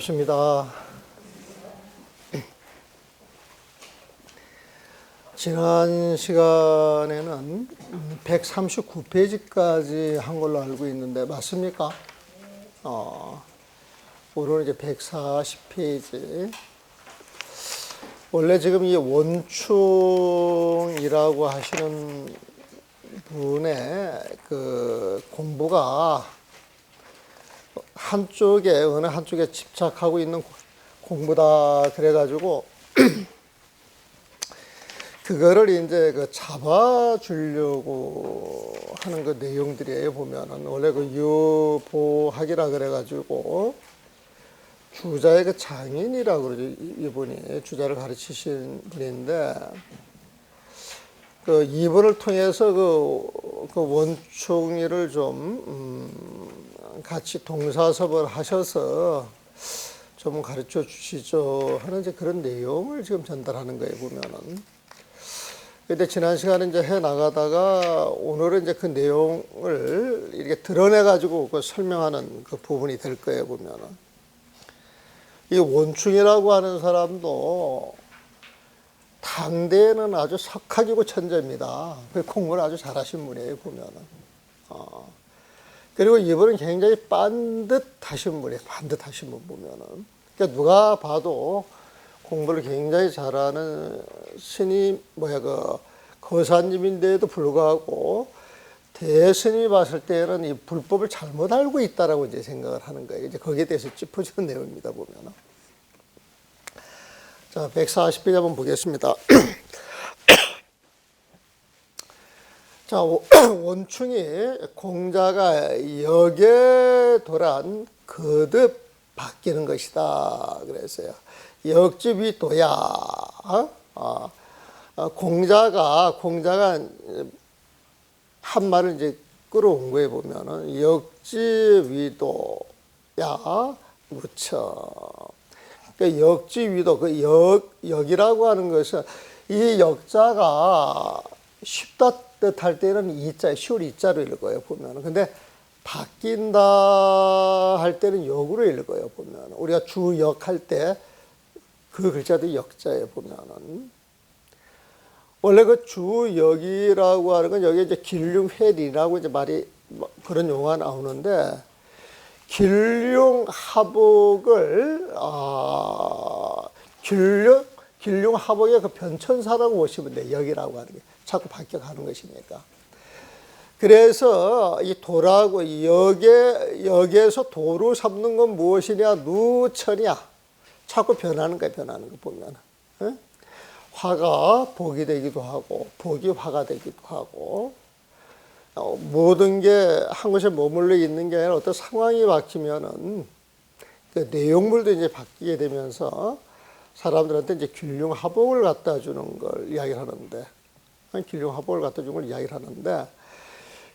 반갑습니다. 지난 시간에는 139페이지까지 한 걸로 알고 있는데 맞습니까? 오늘은 이제 140페이지. 원래 지금 이 원충이라고 하시는 분의 그 공부가 어느 한쪽에 집착하고 있는 공부다 그래가지고 그거를 이제 그 잡아주려고 하는 그 내용들이에요. 보면은 원래 그 유보학이라 그래가지고 주자의 그 장인이라고 그러죠. 이분이 주자를 가르치신 분인데 그 이분을 통해서 그 원충이를 좀 같이 동사섭을 하셔서 좀 가르쳐 주시죠 하는 이제 그런 내용을 지금 전달하는 거예요. 보면은. 근데 지난 시간에 이제 해 나가다가 오늘은 이제 그 내용을 이렇게 드러내가지고 그 설명하는 그 부분이 될 거예요. 보면은. 이 원충이라고 하는 사람도 당대에는 아주 석학이고 천재입니다. 공부를 아주 잘하신 분이에요. 보면은. 그리고 이분은 굉장히 반듯하신 분이에요. 반듯하신 분 보면은. 그러니까 누가 봐도 공부를 굉장히 잘하는 거사님인데도 불구하고 대스님이 봤을 때는 이 불법을 잘못 알고 있다라고 이제 생각을 하는 거예요. 이제 거기에 대해서 짚어주는 내용입니다. 보면은. 자, 140페이지 한번 보겠습니다. 자, 원충이 공자가 역에 도란 거듭 바뀌는 것이다 그랬어요. 역지위도야. 공자가 한 말을 이제 끌어온 거에 보면은 역지위도야 무처. 그러니까 역지위도 그 역이라고 하는 것은 이 역자가 쉽다 뜻할 때는 이자, 쉬울 이자로 읽어요. 보면은. 근데 바뀐다 할 때는 역으로 읽어요. 보면 우리가 주역 할 때 그 글자도 역자예요. 보면은 원래 그 주역이라고 하는 건 여기 이제 길륭회리라고 이제 말이 그런 용어가 나오는데 길륭하복을 길륭하복의 그 변천사라고 보시면 돼요. 역이라고 하는 게 자꾸 바뀌어가는 것이니까. 그래서 이 도라고 역에서 도로 삼는 건 무엇이냐? 누천이야. 자꾸 변하는 거야. 변하는 거 보면. 화가 복이 되기도 하고 복이 화가 되기도 하고 모든 게 한 곳에 머물러 있는 게 아니라 어떤 상황이 바뀌면은 그 내용물도 이제 바뀌게 되면서 사람들한테 이제 길륭하복을 갖다 주는 걸 이야기를 하는데 길륭하복을 갖다 주는 걸 이야기를 하는데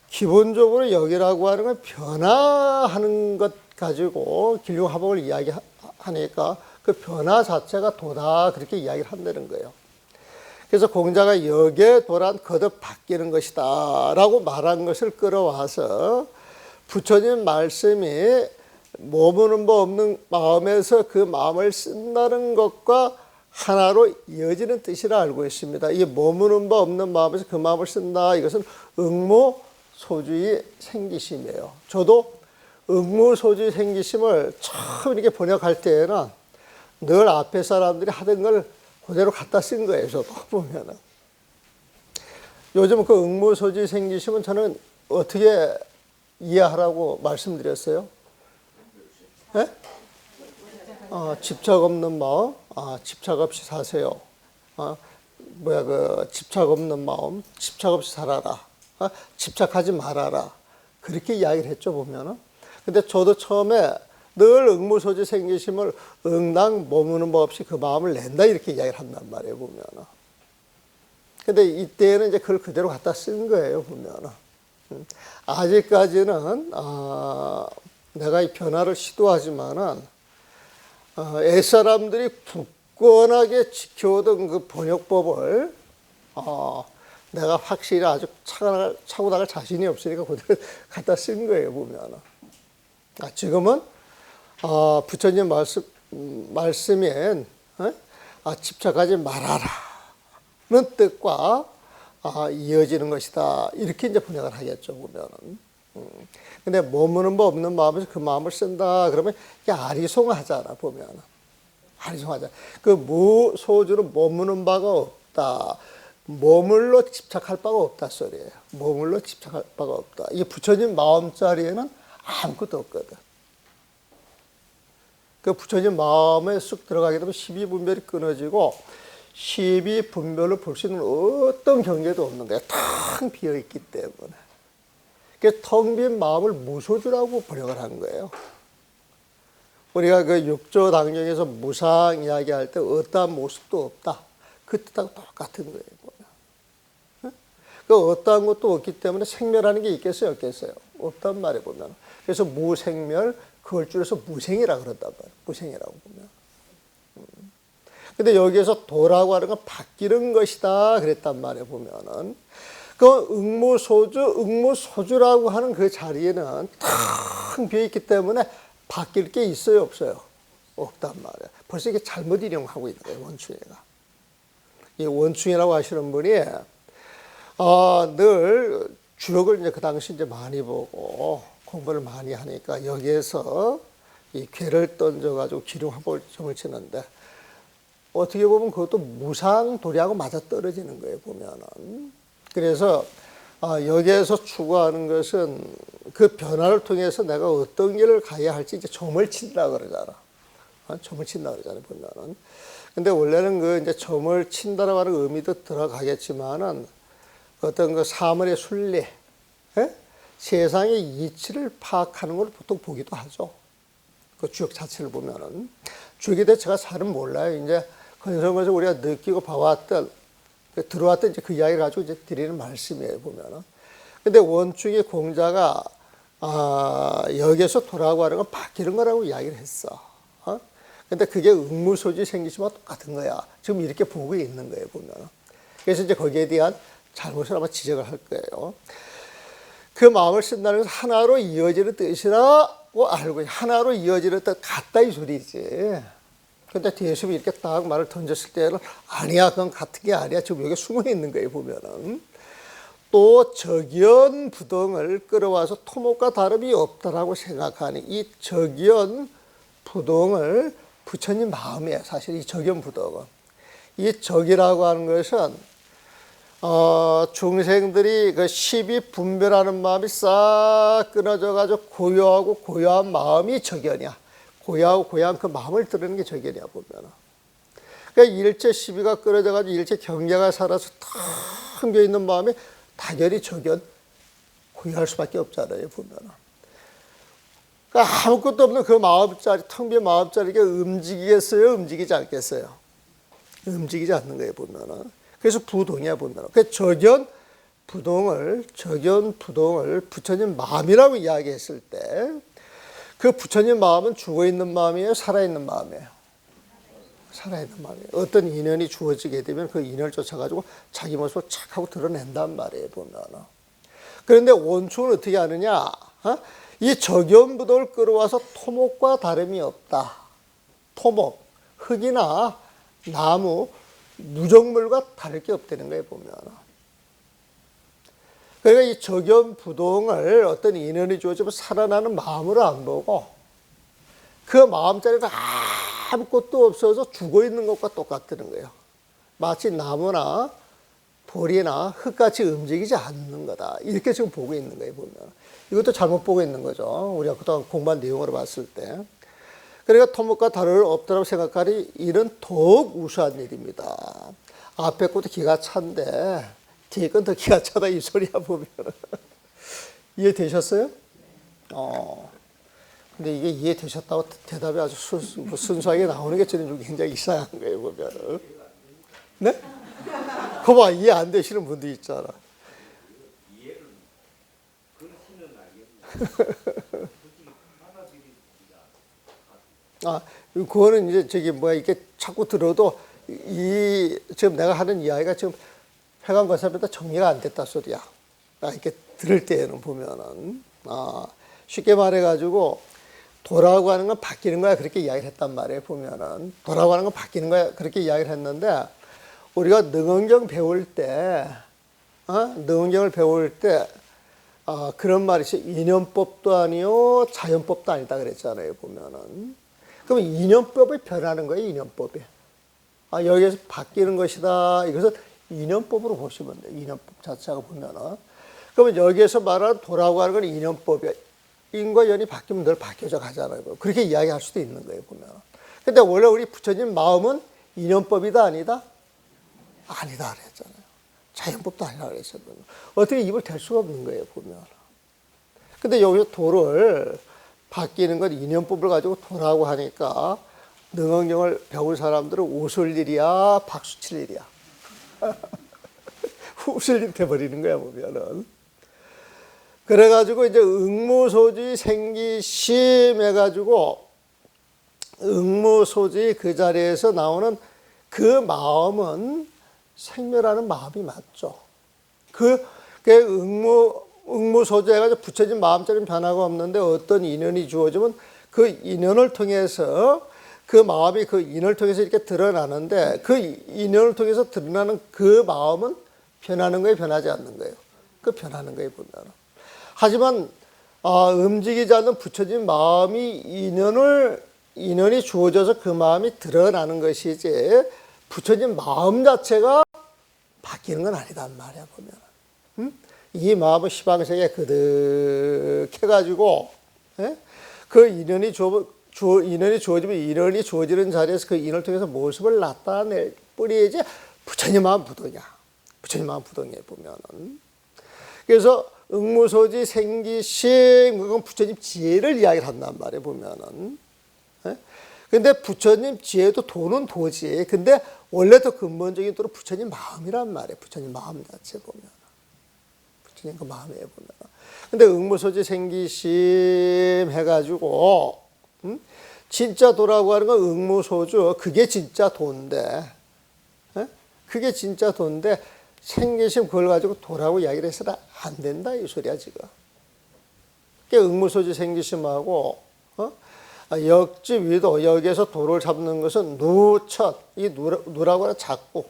기본적으로 역이라고 하는 건 변화하는 것 가지고 길륭하복을 이야기하니까 그 변화 자체가 도다 그렇게 이야기를 한다는 거예요. 그래서 공자가 역에 도란 거듭 바뀌는 것이다 라고 말한 것을 끌어와서 부처님 말씀이 머무는 바 없는 마음에서 그 마음을 쓴다는 것과 하나로 이어지는 뜻이라 알고 있습니다. 이 머무는 바 없는 마음에서 그 마음을 쓴다. 이것은 응무소주의 생기심이에요. 저도 응무소주의 생기심을 처음 이렇게 번역할 때에는 늘 앞에 사람들이 하던 걸 그대로 갖다 쓴 거예요. 저도 보면은. 요즘 그 응무소주의 생기심은 저는 어떻게 이해하라고 말씀드렸어요? 네? 집착 없는 마음, 집착 없이 사세요. 집착 없는 마음, 집착 없이 살아라. 집착하지 말아라. 그렇게 이야기를 했죠, 보면은. 근데 저도 처음에 늘 응무소지 생기심을 응당 머무는 법 없이 그 마음을 낸다 이렇게 이야기를 한단 말이에요, 보면은. 근데 이때는 이제 그걸 그대로 갖다 쓴 거예요, 보면은. 아직까지는, 내가 이 변화를 시도하지만은, 옛사람들이 굳건하게 지켜오던 그 번역법을, 내가 확실히 아주 차고 나갈 자신이 없으니까 그대로 갖다 쓴 거예요, 보면은. 지금은 부처님 말씀엔 집착하지 말아라는 뜻과 이어지는 것이다. 이렇게 이제 번역을 하겠죠, 보면은. 근데 머무는 법 없는 마음에서 그 마음을 쓴다. 그러면 이게 아리송하잖아, 보면은. 아리송하잖아. 그 무소주는 머무는 바가 없다. 머물러 집착할 바가 없다 소리예요. 머물러 집착할 바가 없다. 이게 부처님 마음자리에는 아무것도 없거든. 그 부처님 마음에 쑥 들어가게 되면 12분별이 끊어지고 12분별로 볼 수 있는 어떤 경계도 없는 거야. 텅 비어있기 때문에. 그 텅 빈 마음을 무소주라고 번역을 한 거예요. 우리가 그 육조 당경에서 무상 이야기할 때 어떠한 모습도 없다. 그 뜻하고 똑같은 거예요. 그 어떠한 것도 없기 때문에 생멸하는 게 있겠어요, 없겠어요? 없단 말이에요, 보면. 그래서 무생멸, 그걸 줄여서 무생이라고 그런단 말이에요. 무생이라고 보면. 근데 여기에서 도라고 하는 건 바뀌는 것이다. 그랬단 말이에요, 보면은. 그 응무소주라고 하는 그 자리에는 텅 비어있기 때문에 바뀔 게 있어요, 없어요? 없단 말이에요. 벌써 이게 잘못 인용하고 있는 거예요, 원충이가. 이 원충이라고 하시는 분이 늘 주역을 이제 그 당시 이제 많이 보고 공부를 많이 하니까 여기에서 이 괴를 던져가지고 기룡화법을 점을 치는데 어떻게 보면 그것도 무상도리하고 맞아 떨어지는 거예요, 보면은. 그래서 여기에서 추구하는 것은 그 변화를 통해서 내가 어떤 길을 가야 할지 이제 점을 친다 그러잖아. 점을 친다 그러잖아요, 보면은. 근데 원래는 그 이제 점을 친다라고 하는 의미도 들어가겠지만은 어떤 그 사물의 순리, 세상의 이치를 파악하는 걸 보통 보기도 하죠. 그 주역 자체를 보면은. 주역에 대해 제가 잘은 몰라요. 이제 건성에서 우리가 느끼고 봐왔던, 들어왔던 이제 그 이야기를 가지고 이제 드리는 말씀이에요, 보면은. 근데 원충의 공자가, 여기에서 돌아가고 하는 건 바뀌는 거라고 이야기를 했어. 근데 그게 응무소지 생기지만 똑같은 거야. 지금 이렇게 보고 있는 거예요, 보면은. 그래서 이제 거기에 대한 잘못을 아마 지적을 할 거예요. 그 마음을 쓴다는 것은 하나로 이어지는 뜻이라고 알고 하나로 이어지는 뜻 같다 이 소리지. 근데 대수이 이렇게 딱 말을 던졌을 때는 아니야, 그건 같은 게 아니야. 지금 여기 숨어 있는 거예요, 보면은. 또 적연 부동을 끌어와서 토목과 다름이 없다라고 생각하는 이 적연 부동을 부처님 마음이에요. 사실 이 적연 부동은. 이 적이라고 하는 것은 중생들이 그 12분별하는 마음이 싹 끊어져가지고 고요한 마음이 적연이야. 고요하고 고요한 그 마음을 드러내는 게 적연이야, 보면. 그러니까 일체 시비가 끊어져가지고 일체 경계가 살아서 텅 비어있는 마음이 당연히 적연, 고요할 수밖에 없잖아요, 보면. 그러니까 아무것도 없는 그 마음자리, 텅 비어 마음자리가 움직이겠어요, 움직이지 않겠어요? 움직이지 않는 거예요, 보면은. 그래서 부동이야, 보면. 그 적연 부동을 부처님 마음이라고 이야기했을 때, 그 부처님 마음은 죽어있는 마음이에요, 살아있는 마음이에요? 살아있는 마음이에요. 어떤 인연이 주어지게 되면 그 인연을 쫓아가지고 자기 모습을 착 하고 드러낸단 말이에요, 보면. 그런데 원충은 어떻게 하느냐? 이 적연 부동을 끌어와서 토목과 다름이 없다. 토목, 흙이나 나무, 무정물과 다를 게 없다는 거예요, 보면. 그러니까 이 적연 부동을 어떤 인연이 주어지면 살아나는 마음으로 안 보고 그 마음자리가 아무것도 없어서 죽어 있는 것과 똑같다는 거예요. 마치 나무나 볼이나 흙같이 움직이지 않는 거다. 이렇게 지금 보고 있는 거예요, 보면. 이것도 잘못 보고 있는 거죠. 우리가 그동안 공부한 내용으로 봤을 때. 그러니까 토목과 다를 없다고 생각하니 이는 더욱 우수한 일입니다. 앞에 것도 기가 찬데 뒤에 건 더 기가 차다 이 소리야, 보면. 이해되셨어요? 근데 이게 이해되셨다고 대답이 아주 순수하게 나오는 게 저는 좀 굉장히 이상한 거예요, 보면. 네? 거봐, 이해 안 되시는 분도 있잖아. 그거는 이제 이렇게 자꾸 들어도 지금 내가 하는 이야기가 지금 회관관사보다 정리가 안 됐다 소리야. 이렇게 들을 때에는 보면은. 쉽게 말해가지고 도라고 하는 건 바뀌는 거야. 그렇게 이야기를 했단 말이에요. 보면은. 도라고 하는 건 바뀌는 거야. 그렇게 이야기를 했는데, 우리가 능언경 배울 때, 능언경을 배울 때, 그런 말이 있어요. 인연법도 아니요, 자연법도 아니다 그랬잖아요. 보면은. 그럼 인연법이 변하는 거예요. 인연법이. 여기에서 바뀌는 것이다. 이것은 인연법으로 보시면 돼요. 인연법 자체가 보면은. 그러면 여기에서 말하는 도라고 하는 건 인연법이야. 인과 연이 바뀌면 늘 바뀌어져 가잖아요. 그렇게 이야기할 수도 있는 거예요, 보면. 근데 원래 우리 부처님 마음은 인연법이다, 아니다? 아니다, 그랬잖아요. 자연법도 아니라 그랬어요. 어떻게 입을 댈 수가 없는 거예요, 보면. 근데 여기서 도를 바뀌는 건 인연법을 가지고 도라고 하니까 능언경을 배운 사람들은 웃을 일이야, 박수 칠 일이야. 웃을 일 돼버리는 거야, 보면은. 그래가지고 이제 응무소지 생기심 해가지고 응무소지 그 자리에서 나오는 그 마음은 생멸하는 마음이 맞죠. 그 응무소지 해가지고 부처진 마음처럼 변화가 없는데 어떤 인연이 주어지면 그 인연을 통해서 그 마음이 그 인연을 통해서 이렇게 드러나는데 그 인연을 통해서 드러나는 그 마음은 변하는 거예요, 변하지 않는 거예요. 그 변하는 거예요, 보면. 하지만 움직이지 않는 부처진 마음이 인연이 주어져서 그 마음이 드러나는 것이지 부처진 마음 자체가 바뀌는 건 아니단 말이야, 보면. 응? 이 마음은 시방세계에 그득해가지고 그 인연이 주어지면 인연이 주어지는 자리에서 그 인연을 통해서 모습을 나타낼 뿐이지 부처님 마음 부동이야. 부처님 마음 부동이에 보면은. 그래서 응무소지 생기심 그건 부처님 지혜를 이야기를 한단 말이에요, 보면은. 근데 부처님 지혜도 도는 도지. 근데 원래 더 근본적인 도는 부처님 마음이란 말이에요. 부처님 마음 자체 보면. 부처님 그 마음에 보면. 근데 응무소지 생기심 해가지고, 진짜 도라고 하는 건 응무소주. 그게 진짜 도인데, 그게 진짜 도인데, 생기심 그걸 가지고 도라고 이야기를 해서는 안 된다 이 소리야 지금. 응무소지 생기심하고 역지 위도 여기에서 도를 잡는 것은 누천 이 누라고 하는 자꾸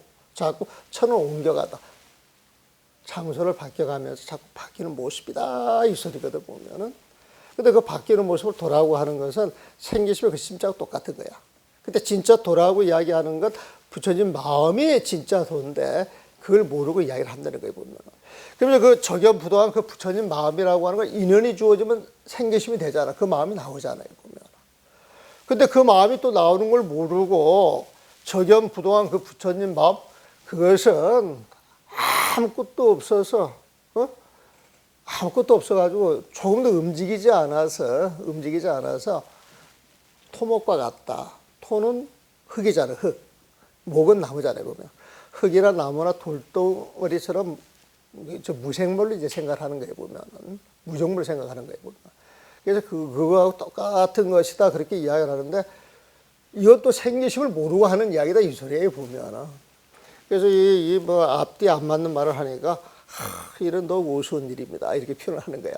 천을 옮겨가다 장소를 바뀌어가면서 자꾸 바뀌는 모습이다 이 소리거든 보면은. 근데 그 바뀌는 모습을 도라고 하는 것은 생기심의 그 심자하고 똑같은 거야. 근데 진짜 도라고 이야기하는 건 부처님 마음이 진짜 도인데 그걸 모르고 이야기를 한다는 거예요, 보면. 그러면 그 적연부동한 그 부처님 마음이라고 하는 건 인연이 주어지면 생기심이 되잖아. 그 마음이 나오잖아요, 보면. 근데 그 마음이 또 나오는 걸 모르고 적연부동한 그 부처님 마음, 그것은 아무것도 없어서, 아무것도 없어가지고 조금도 움직이지 않아서 토목과 같다. 토는 흙이잖아, 흙. 목은 나무잖아요, 보면. 흙이나 나무나 돌덩어리처럼 무생물로 이제 생각하는 거예요, 보면은. 무정물 생각하는 거예요, 보면. 그래서 그거하고 똑같은 것이다, 그렇게 이야기를 하는데, 이것도 생기심을 모르고 하는 이야기다, 이 소리예요, 보면은. 그래서 뭐 앞뒤 안 맞는 말을 하니까, 이런 너무 우스운 일입니다. 이렇게 표현을 하는 거야.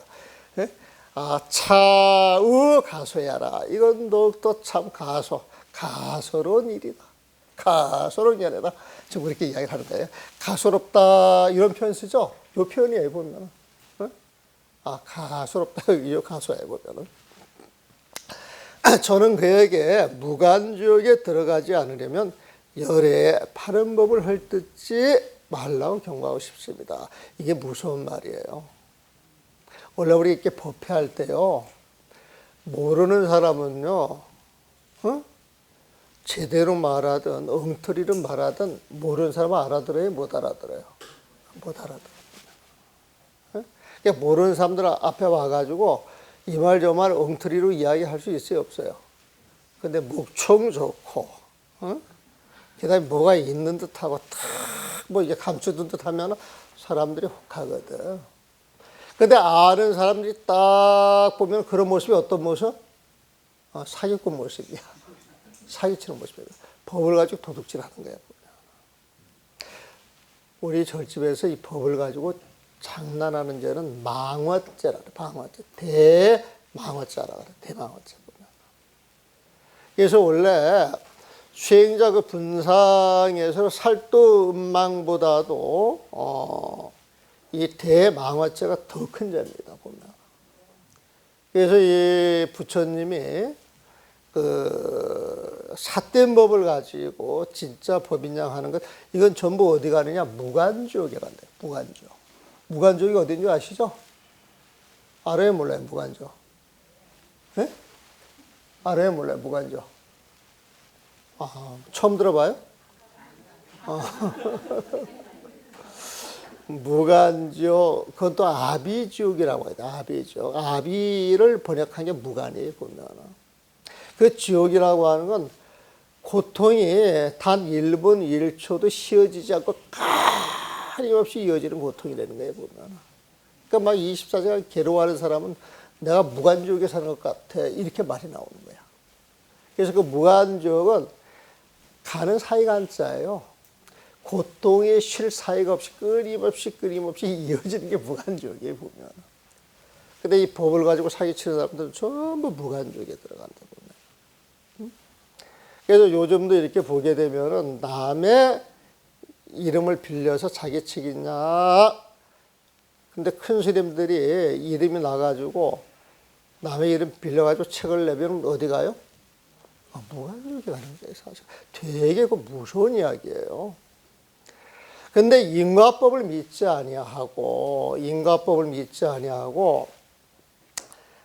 차우 가소야라. 이건 더욱더 참 가소로운 일이다. 가소로운 연애다. 지금 그렇게 이야기를 하는 거예요. 가소롭다 이런 표현 쓰죠. 이 표현이에요 보면은. 가소롭다 이 가소에 보면은. 저는 그에게 무간주역에 들어가지 않으려면 열의 바른 법을 헐뜯지 말라고 경고하고 싶습니다. 이게 무서운 말이에요. 원래 우리 이렇게 법회할 때요, 모르는 사람은요, 제대로 말하든 엉터리로 말하든 모르는 사람은 알아들어요, 못 알아들어요? 못 알아들어요. 그러니까 모르는 사람들 앞에 와가지고 이 말 저 말 엉터리로 이야기할 수 있어요, 없어요? 근데 목청 좋고, 그다음에 뭐가 있는 듯하고 뭐 이게 감추는 듯하면 사람들이 혹하거든. 근데 아는 사람들이 딱 보면 그런 모습이 어떤 모습? 사기꾼 모습이야. 사기치는 모습이에요. 법을 가지고 도둑질하는 거예요. 우리 절집에서 이 법을 가지고 장난하는 죄는 망화죄라 그래. 방화죄. 대망화죄라 그래. 대망화죄 보면. 그래서 원래 수행자 그 분상에서 살도 음망보다도 이 대망화죄가 더 큰 죄입니다, 보면. 그래서 이 부처님이 그 삿된 법을 가지고 진짜 법인양 하는 것, 이건 전부 어디 가느냐? 무간지옥에 간대요. 무간지옥. 무간지옥이 어딘지 아시죠? 알아요, 몰라요, 무간지옥? 네? 알아요, 몰라요, 무간지옥? 처음 들어봐요? 무간지옥, 그건 또 아비지옥이라고 해요. 아비지옥. 아비를 번역한 게 무간이에요, 보면은. 그 지옥이라고 하는 건 고통이 단 1분 1초도 쉬어지지 않고 끊임없이 이어지는 고통이 되는 거예요, 보면. 그러니까 막 24시간 괴로워하는 사람은 내가 무간지옥에 사는 것 같아, 이렇게 말이 나오는 거야. 그래서 그 무간지옥은 가는 사이가 한자예요. 고통에 쉴 사이가 없이 끊임없이 이어지는 게 무간지옥이에요, 보면. 근데 이 법을 가지고 사기치는 사람들은 전부 무간지옥에 들어간다, 보면. 그래서 요즘도 이렇게 보게 되면은 남의 이름을 빌려서 자기 책이냐. 근데 큰 스님들이 이름이 나가지고 남의 이름 빌려가지고 책을 내면 어디 가요? 무간지옥에 가는 거예요, 사실. 되게 그 무서운 이야기예요. 근데 인과법을 믿지 아니하고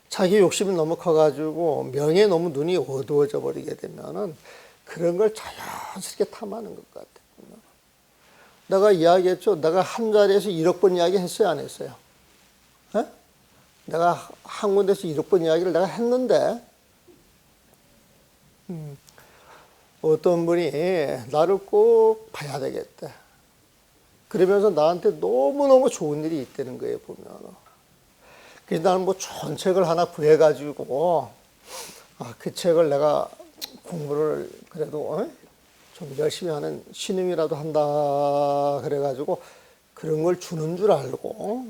자기 욕심이 너무 커가지고 명예에 너무 눈이 어두워져 버리게 되면은 그런 걸 자연스럽게 탐하는 것 같아요. 내가 이야기했죠. 내가 한 자리에서 1억 번 이야기 했어요, 안 했어요? 에? 내가 한 군데서 1억 번 이야기를 내가 했는데 어떤 분이 나를 꼭 봐야 되겠대. 그러면서 나한테 너무너무 좋은 일이 있다는 거예요, 보면. 그래서 나는 뭐 좋은 책을 하나 구해가지고, 그 책을 내가 공부를 그래도 좀 열심히 하는 신임이라도 한다. 그래가지고 그런 걸 주는 줄 알고,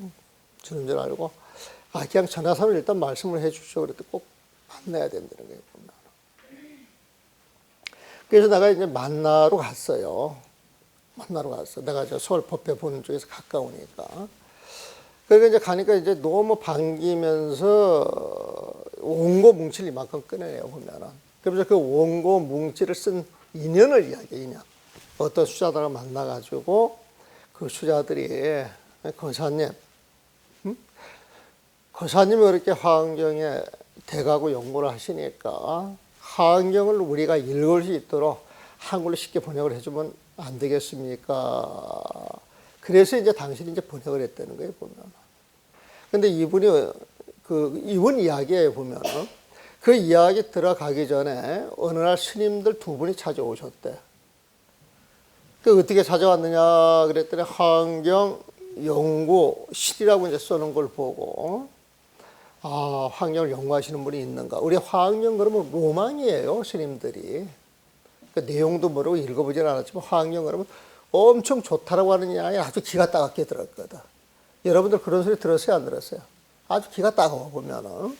그냥 전화사면 일단 말씀을 해 주시오. 그랬더니 꼭 만나야 된다는 거예요, 보면. 그래서 내가 이제 만나러 갔어요. 내가 저 서울 법회 보는 쪽에서 가까우니까. 그러니까 이제 가니까 이제 너무 반기면서 원고 뭉치를 이만큼 꺼내요, 보면은. 그러면서 그 원고 뭉치를 쓴 인연을 이야기해, 인연. 어떤 수자들을 만나가지고 그 수자들이 거사님, 거사님이 그렇게 화엄경에 대가고 연구를 하시니까 화엄경을 우리가 읽을 수 있도록 한글로 쉽게 번역을 해주면 안 되겠습니까? 그래서 이제 당신이 이제 번역을 했다는 거예요, 보면. 근데 이분 이야기에 보면 그 이야기 들어가기 전에 어느 날 스님들 2분이 찾아오셨대. 그 어떻게 찾아왔느냐 그랬더니 화엄경 연구 실이라고 이제 써놓은 걸 보고 화엄경을 연구하시는 분이 있는가. 우리 화엄경 그러면 로망이에요, 스님들이. 그 내용도 모르고 읽어보진 않았지만 화엄경 그러면 엄청 좋다라고 하는 이야기 아주 기가 따갑게 들었거든. 여러분들 그런 소리 들었어요, 안 들었어요? 아주 기가 따가워, 보면은.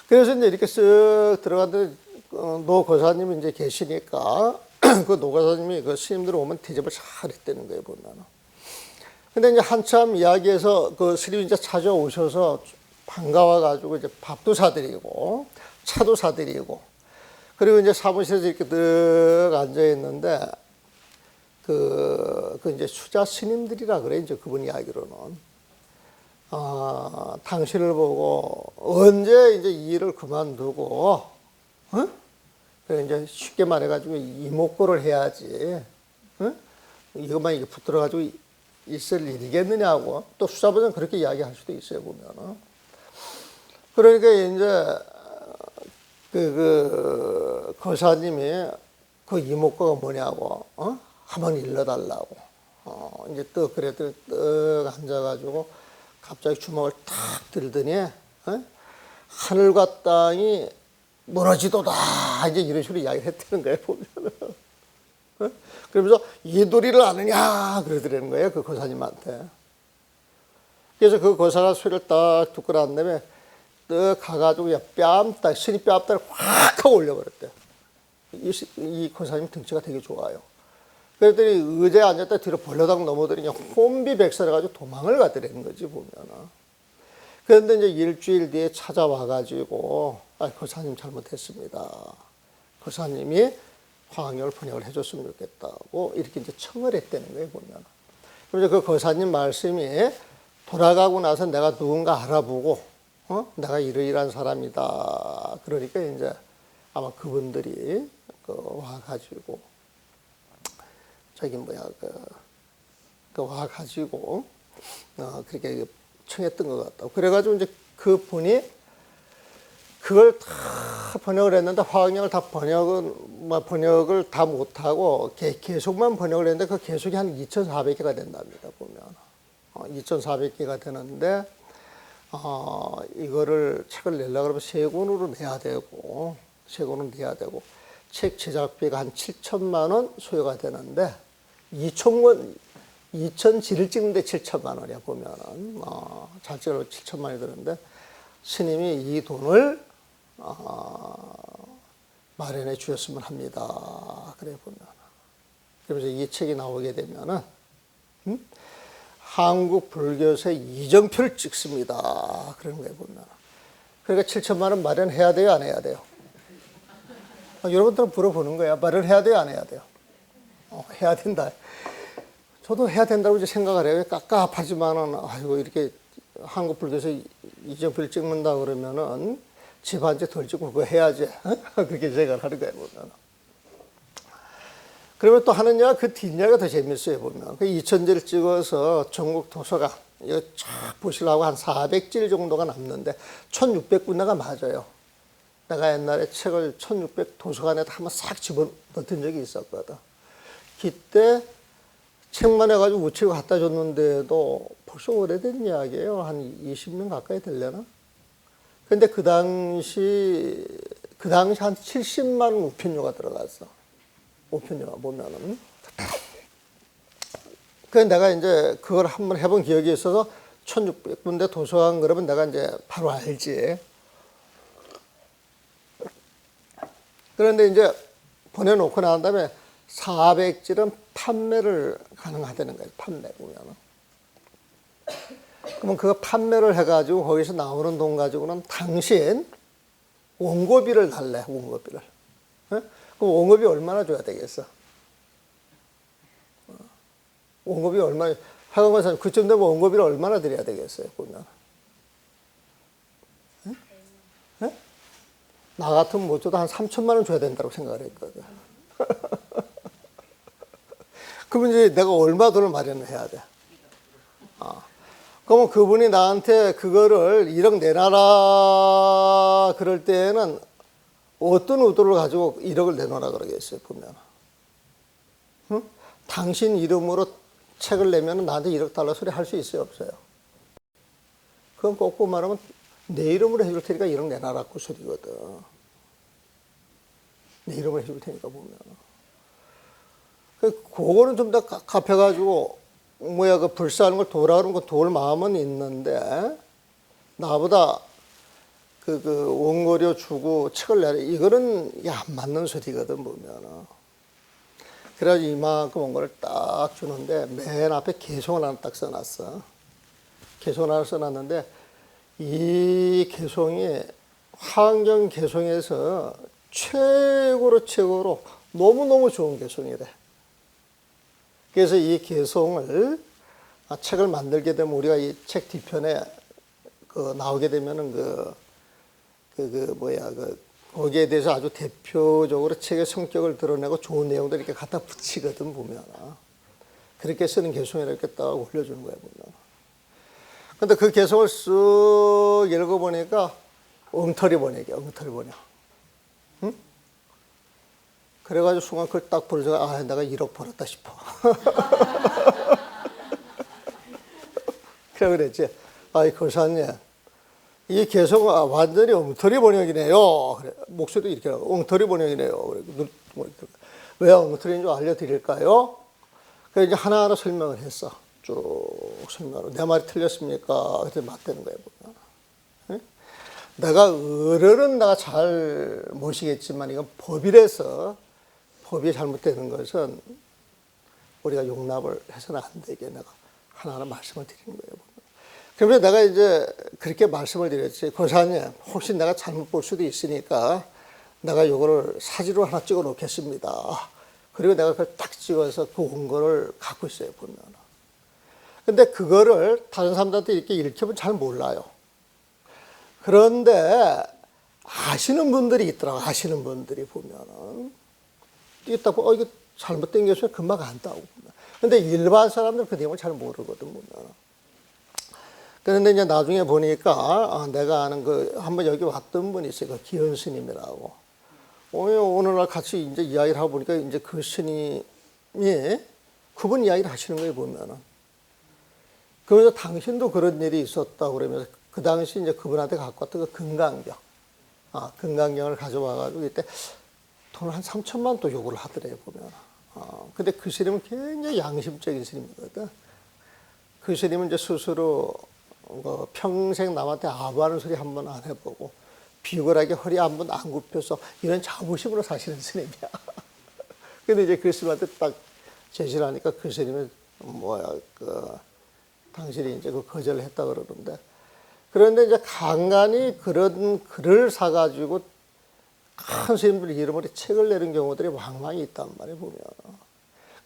그래서 이제 이렇게 쓱 들어갔는데, 노 고사님이 이제 계시니까, 그 노 고사님이 그 스님들 오면 대접을 잘 했다는 거예요, 보면은. 근데 이제 한참 이야기해서 그 스님이 이제 찾아오셔서 반가워가지고 이제 밥도 사드리고, 차도 사드리고, 그리고 이제 사무실에서 이렇게 쓱 앉아있는데, 그 이제 수자 스님들이라 그래, 이제 그분 이야기로는. 당신을 보고 언제 이제 이 일을 그만두고, 그래 이제 쉽게 말해가지고 이목고를 해야지, 이것만 이게 붙들어가지고 있을 일이겠느냐고. 또 수사보다는 그렇게 이야기할 수도 있어요, 보면은. 그러니까 이제 그 거사님이 그 이목고가 뭐냐고, 한번 일러달라고. 이제 또 그랬더니 떡 앉아가지고 갑자기 주먹을 탁 들더니 하늘과 땅이 무너지도다 이제 이런 식으로 이야기를 했다는 거예요, 보면은. 그러면서 이 도리를 아느냐 그러더라는 거예요, 그 거사님한테. 그래서 그 거사가 소리를 딱 듣고 난 다음에 떡 가가지고 스님 뺨따를 확 하고 올려버렸대요. 이 권사님 등치가 되게 좋아요. 그랬더니 의자에 앉았다 뒤로 벌려당 넘어더니 혼비백산해가지고 도망을 가더라는 거지, 보면은. 그런데 이제 일주일 뒤에 찾아와가지고, 권사님 잘못했습니다. 권사님이 화학역을 번역을 해줬으면 좋겠다고 이렇게 이제 청을 했다는 거예요, 보면. 그래서 그 권사님 말씀이 돌아가고 나서 내가 누군가 알아보고, 내가 이러이러한 사람이다. 그러니까 이제 아마 그분들이 와가지고, 와가지고, 그렇게 청했던 것 같다고. 그래가지고 이제 그 분이 그걸 다 번역을 했는데 화학역을 다 번역을 다 못하고 계속만 번역을 했는데 그 계속이 한 2,400개가 된답니다, 보면. 2,400개가 되는데, 이거를 책을 내려고 그러면 세 권으로 내야 되고, 책 제작비가 한 7천만 원 소요가 되는데, 2,000지를 찍는데 7천만 원이야, 보면은. 잘 찍으려고 7천만 원이 드는데, 스님이 이 돈을, 마련해 주셨으면 합니다. 그래, 보면. 그러면서 이 책이 나오게 되면은, 한국 불교에서 이정표를 찍습니다. 그런 거에 보면. 그러니까 7천만 원 마련해야 돼요, 안 해야 돼요? 여러분들은 물어보는 거야. 마련해야 돼요, 안 해야 돼요? 해야 된다. 저도 해야 된다고 이제 생각을 해요. 깝깝하지만은, 아이고, 이렇게 한국 불교에서 이정표를 찍는다 그러면은 집 한 채 덜 찍고 그거 해야지. 그렇게 생각을 하는 거예요, 보면. 그러면 또 하느냐, 그 뒷이야기가 더 재밌어요, 보면. 그 2,000지를 찍어서 전국 도서관, 이거 쫙 보시려고 한 400질 정도가 남는데, 1,600군데가 맞아요. 내가 옛날에 책을 1,600 도서관에다 한번 싹 집어넣던 적이 있었거든. 그때 책만 해가지고 우체국 갖다 줬는데도 벌써 오래된 이야기예요. 한 20년 가까이 되려나? 근데 그 당시 한 70만 원 우편료가 들어갔어. 우편료가 보면은. 그래서 내가 이제 그걸 한번 해본 기억이 있어서 1,600군데 도서관 그러면 내가 이제 바로 알지. 그런데 이제 보내놓고 난 다음에 400질은 판매를 가능하다는 거예요. 판매 보면은. 그러면 그거 판매를 해가지고 거기서 나오는 돈 가지고는 당신 원고비를 달래, 원고비를. 그럼 원고비 얼마나 줘야 되겠어? 원고비 얼마, 하강관 사님, 그쯤 되면 원고비를 얼마나 드려야 되겠어요, 보면. 네? 나 같으면 못 줘도 한 3천만 원 줘야 된다고 생각을 했거든. 그러면 이제 내가 얼마 돈을 마련을 해야 돼? 그러면 그분이 나한테 그거를 1억 내놔라 그럴 때에는 어떤 의도를 가지고 1억을 내놓으라 그러겠어요, 보면. 응? 당신 이름으로 책을 내면 나한테 1억 달러 소리 할 수 있어요, 없어요? 그건 거꾸로 말하면 내 이름으로 해줄 테니까 1억 내놔라 그 소리거든. 내 이름으로 해줄 테니까 보면. 그거는 좀 더 갚아가지고 그 불사하는 걸 도라는 거 도울 마음은 있는데 나보다 그 원고료 주고 책을 내라 이거는 안 맞는 소리거든 보면. 그래가지고 이만큼 원고를 딱 주는데 맨 앞에 개송을 하나 딱 써놨어. 개송을 하나 써놨는데 이 개송이 화엄경 개송에서 최고로 너무너무 좋은 개송이래. 그래서 이 개송을 책을 만들게 되면 우리가 이 책 뒤편에 나오게 되면은 거기에 대해서 아주 대표적으로 책의 성격을 드러내고 좋은 내용들 이렇게 갖다 붙이거든 보면. 그렇게 쓰는 개송이라 이렇게 딱 올려주는 거야 보면. 근데 그 개송을 쓱 읽어보니까 엉터리 번역이야, 엉터리 번역. 응? 그래가지고 순간 그걸 딱 보면서 내가 1억 벌었다 싶어. 그래 그랬지. 이 교사님, 이 개성은 완전히 엉터리 번역이네요. 그래, 목소리도 이렇게 하고 엉터리 번역이네요. 그래, 왜 엉터리인 줄 알려드릴까요? 그래서 이제 하나하나 설명을 했어. 쭉 설명을. 내 말이 틀렸습니까? 그랬더니 맞다는 거예요. 보면. 내가 어른은 내가 잘 모시겠지만 이건 법이라서 법이 잘못되는 것은 우리가 용납을 해서는 안 되게 내가 하나하나 말씀을 드리는 거예요. 그러면 내가 이제 그렇게 말씀을 드렸지. 고사님, 혹시 내가 잘못 볼 수도 있으니까 내가 요거를 사진으로 하나 찍어 놓겠습니다. 그리고 내가 그걸 딱 찍어서 그 원고를 갖고 있어요, 보면. 근데 그거를 다른 사람들한테 이렇게 읽혀보면 잘 몰라요. 그런데 아시는 분들이 있더라고. 아시는 분들이 보면은 이게 딱 보면 이거 잘못된 게 있으면 금방 안다고. 근데 일반 사람들은 그 내용을 잘 모르거든, 보면. 그런데 이제 나중에 보니까 내가 아는 한번 여기 왔던 분이 있어요. 그 기현 스님이라고. 오늘날 같이 이제 이야기를 하고 보니까 이제 그 스님이 그분 이야기를 하시는 거예요, 보면은. 그래서 당신도 그런 일이 있었다고 그러면서 그 당시 이제 그분한테 갖고 왔던 그 금강경. 금강경을 가져와가지고 이때 돈 한 3천만 또 요구를 하더래요, 보면. 근데 그 스님은 굉장히 양심적인 스님이거든. 그 스님은 이제 스스로 평생 남한테 아부하는 소리 한 번 안 해보고 비굴하게 허리 한 번 안 굽혀서 이런 자부심으로 사시는 스님이야. 근데 이제 그 스님한테 딱 제시를 하니까 그 스님은 당신이 이제 그 거절을 했다 그러는데 그런데 이제 간간히 그런 글을 사가지고 큰 스님들 이름으로 책을 내는 경우들이 왕왕히 있단 말이에요, 보면.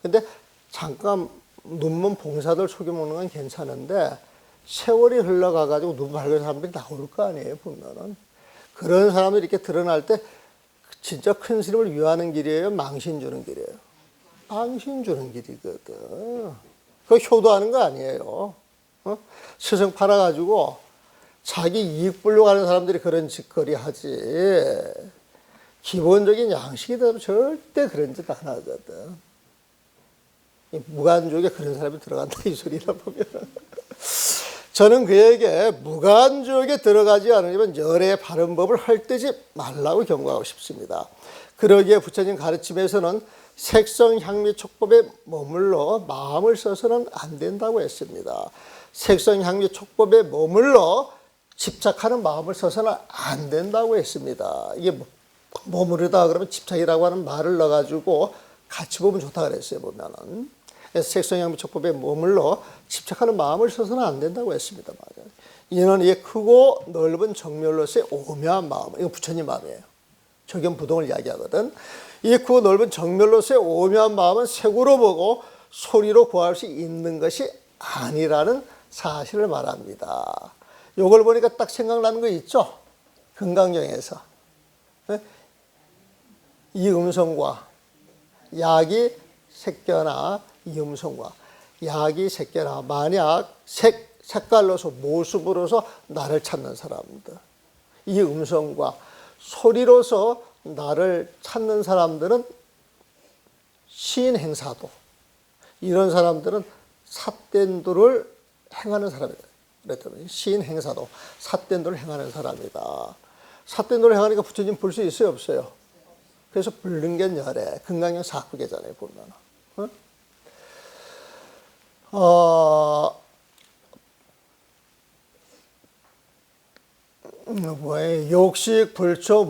근데 잠깐 눈먼 봉사들 속여먹는 건 괜찮은데 세월이 흘러가가지고 눈 밝은 사람들이 나올 거 아니에요, 보면은. 그런 사람들이 이렇게 드러날 때 진짜 큰 스님을 위하는 길이에요, 망신 주는 길이에요? 망신 주는 길이거든. 그거 효도하는 거 아니에요. 스승 팔아가지고 자기 이익 보려고 하는 사람들이 그런 짓거리 하지. 기본적인 양식이 되면 절대 그런 짓 안 하거든. 무간족에 그런 사람이 들어간다 이 소리라 보면. 저는 그에게 무간족에 들어가지 않으려면 열의 바른 법을 헐뜯지 말라고 경고하고 싶습니다. 그러기에 부처님 가르침에서는 색성 향미 촉법에 머물러 마음을 써서는 안 된다고 했습니다. 색성 향미 촉법에 머물러 집착하는 마음을 써서는 안 된다고 했습니다. 이게 머무르다 그러면 집착이라고 하는 말을 넣어가지고 같이 보면 좋다 그랬어요, 보면은. 색성향미 촉법에 머물러 집착하는 마음을 써서는 안 된다고 했습니다. 맞아요. 이는 이 크고 넓은 정멸로서의 오묘한 마음, 이거 부처님 마음이에요. 적연부동을 이야기하거든. 이 크고 넓은 정멸로서의 오묘한 마음은 색으로 보고 소리로 구할 수 있는 것이 아니라는 사실을 말합니다. 이걸 보니까 딱 생각나는 거 있죠? 금강경에서. 이 음성과 약이 색견아 이 음성과 약이 색견아 만약 색깔로서 모습으로서 나를 찾는 사람들 이 음성과 소리로서 나를 찾는 사람들은 시인행사도 이런 사람들은 삿된도를 행하는 사람이다. 그랬더니 시인행사도 삿된도를 행하는 사람이다. 삿된도를 행하니까 부처님 볼 수 있어요, 없어요? 그래서 불능견 열애 금강경 4구계잖아요, 보면. 욕식 불초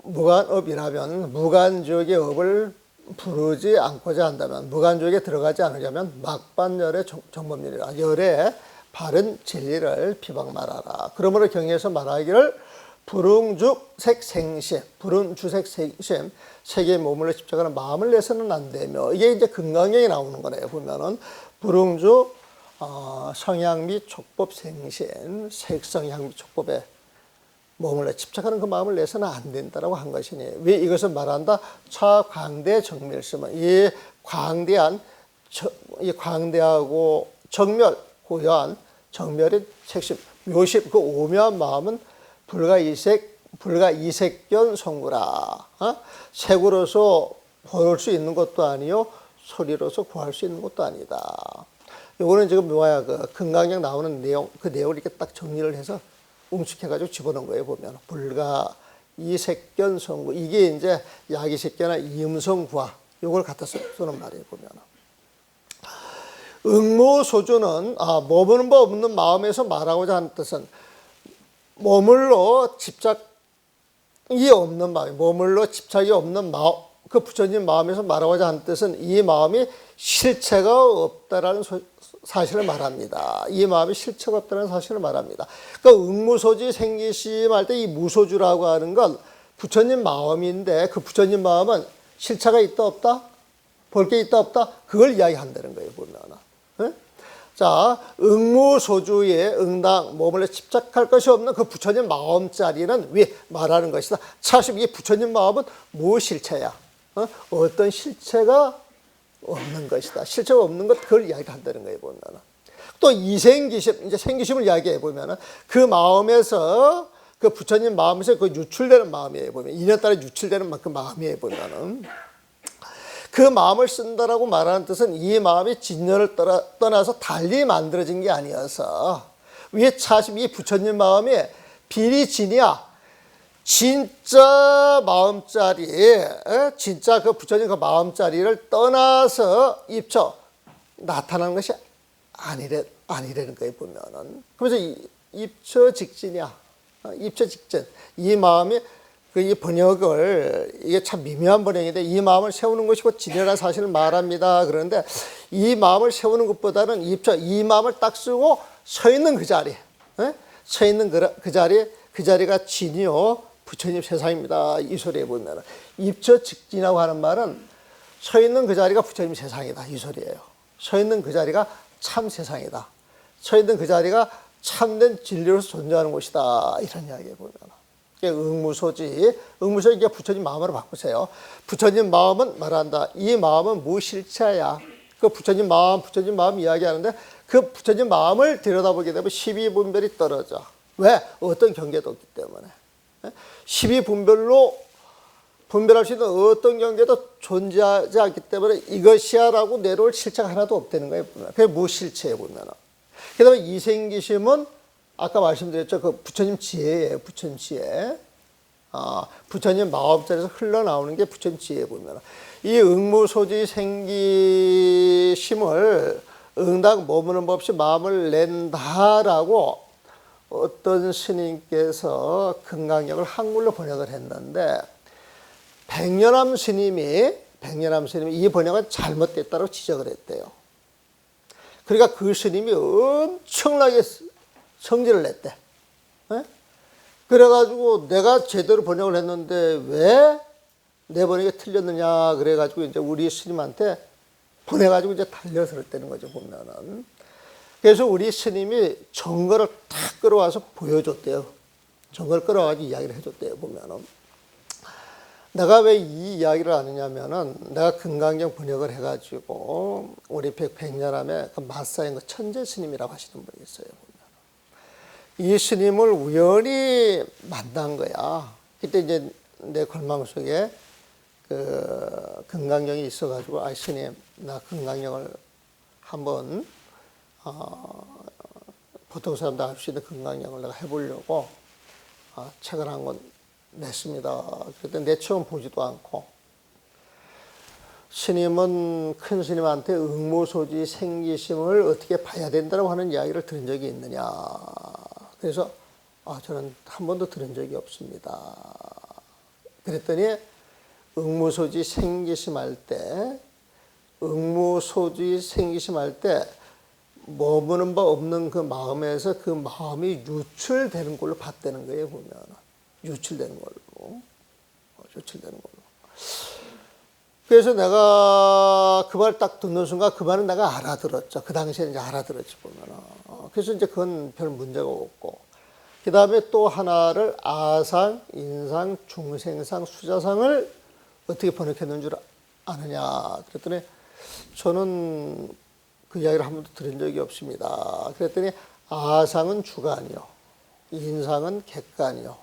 무간업이라면 무간족의 업을 부르지 않고자 한다면 무간족에 들어가지 않으려면 막반열의 정법률이라 열의 바른 진리를 비방 말하라. 그러므로 경에서 말하기를 불응주색생심, 불응주색생심, 세계에 머물러 집착하는 마음을 내서는 안 되며 이게 이제 금강경에 나오는 거네요. 보면은 불응주 성향미 촉법생심, 색성향미 촉법에 머물러 집착하는 그 마음을 내서는 안 된다라고 한 것이니 왜 이것을 말한다? 차광대 정멸심은 이 광대하고 정멸 고요한 정멸의 색심 묘심 그 오묘한 마음은 불가이색견 성구라. 색으로서 볼 수 있는 것도 아니요 소리로서 구할 수 있는 것도 아니다. 요거는 지금 그 금강경 나오는 내용 그 내용을 이렇게 딱 정리를 해서 웅축해가지고 집어넣은 거예요. 보면 불가이색견 성구 이게 이제 야기색견이나 이음성구화 요걸 갖다 쓰는 말이에요. 보면 응모소주는 머무는 바 없는 마음에서 말하고자 하는 뜻은 머물러 집착이 없는 마음, 머물러 집착이 없는 마음, 그 부처님 마음에서 말하고자 하는 뜻은 이 마음이 실체가 없다라는 사실을 말합니다. 이 마음이 실체가 없다는 사실을 말합니다. 그러니까 응무소지 생기심 할 때 이 무소주라고 하는 건 부처님 마음인데 그 부처님 마음은 실체가 있다 없다? 볼 게 있다 없다? 그걸 이야기한다는 거예요, 보면. 네? 자, 응무소주에 응당, 머물러 집착할 것이 없는 그 부처님 마음자리는 왜 말하는 것이다. 사실 이 부처님 마음은 무실체야. 어떤 실체가 없는 것이다. 실체가 없는 것, 그걸 이야기한다는 거예요, 보면. 또 이생기심, 이제 생기심을 이야기해 보면 그 마음에서 그 부처님 마음에서 그 유출되는 마음이에요, 보면. 인연따라 유출되는 그 마음이에요, 보면은. 그 마음을 쓴다라고 말하는 뜻은 이 마음이 진열을 떠나서 달리 만들어진 게 아니어서 위에 차심 이 부처님 마음이 비리진이야. 진짜 마음자리, 진짜 그 부처님 그 마음자리를 떠나서 입처 나타나는 것이 아니라는 거예요, 보면은. 그래서 입처 직진이야. 입처 직진. 이 마음이 이 번역을, 이게 참 미묘한 번역인데, 이 마음을 세우는 것이 곧 진리라는 사실을 말합니다. 그런데 이 마음을 세우는 것보다는 이 마음을 딱 쓰고 서 있는 그 자리, 서 있는 그 자리가 진이요, 부처님 세상입니다. 이 소리에 보면. 입처 직진이라고 하는 말은 서 있는 그 자리가 부처님 세상이다. 이 소리예요. 서 있는 그 자리가 참 세상이다. 서 있는 그 자리가 참된 진리로서 존재하는 곳이다. 이런 이야기에 보면. 응무소지, 이게 부처님 마음으로 바꾸세요. 부처님 마음은 말한다. 이 마음은 무실체야. 그 부처님 마음 이야기하는데 그 부처님 마음을 들여다보게 되면 12분별이 떨어져. 왜? 어떤 경계도 없기 때문에. 12분별로 분별할 수 있는 어떤 경계도 존재하지 않기 때문에 이것이야라고 내려올 실체가 하나도 없다는 거예요. 그게 무실체에 보면. 그 다음에 이생기심은 아까 말씀드렸죠. 그 부처님 지혜예요. 부처님 지혜. 부처님 마음자리에서 흘러나오는 게 부처님 지혜에 보면. 이 응무소지 생기심을 응당 머무는 법 없이 마음을 낸다라고 어떤 스님께서 금강경을 한글로 번역을 했는데 백년암 스님이 이 번역은 잘못됐다고 지적을 했대요. 그러니까 그 스님이 엄청나게 성질을 냈대. 그래가지고 내가 제대로 번역을 했는데 왜 내 번역이 틀렸느냐 그래가지고 이제 우리 스님한테 보내가지고 이제 달려들었다는 거죠, 보면은. 그래서 우리 스님이 정거를 탁 끌어와서 보여줬대요. 정거를 끌어와가지고 이야기를 해줬대요, 보면은. 내가 왜 이 이야기를 하느냐면은 내가 금강경 번역을 해가지고 우리 백년암에 그 마사인 그 천재 스님이라고 하시는 분이 있어요. 이 스님을 우연히 만난 거야. 그때 이제 내 골망 속에 그 금강경이 있어가지고 아 스님 나 금강경을 한번 보통 사람도 알 수 있는 금강경을 내가 해보려고 책을 한 권 냈습니다. 그때 내 처음 보지도 않고 스님은 큰 스님한테 응무소지 생기심을 어떻게 봐야 된다고 하는 이야기를 들은 적이 있느냐. 그래서 저는 한 번도 들은 적이 없습니다. 그랬더니 응무소지 생기심 할 때 머무는 바 없는 그 마음에서 그 마음이 유출되는 걸로 봤다는 거예요, 보면. 유출되는 걸로. 그래서 내가 그 말 딱 듣는 순간 그 말은 내가 알아들었죠. 그 당시에 이제 알아들었지, 보면. 그래서 이제 그건 별 문제가 없고. 그 다음에 또 하나를 아상, 인상, 중생상, 수자상을 어떻게 번역했는 줄 아느냐. 그랬더니 저는 그 이야기를 한 번도 들은 적이 없습니다. 그랬더니 아상은 주관이요. 인상은 객관이요.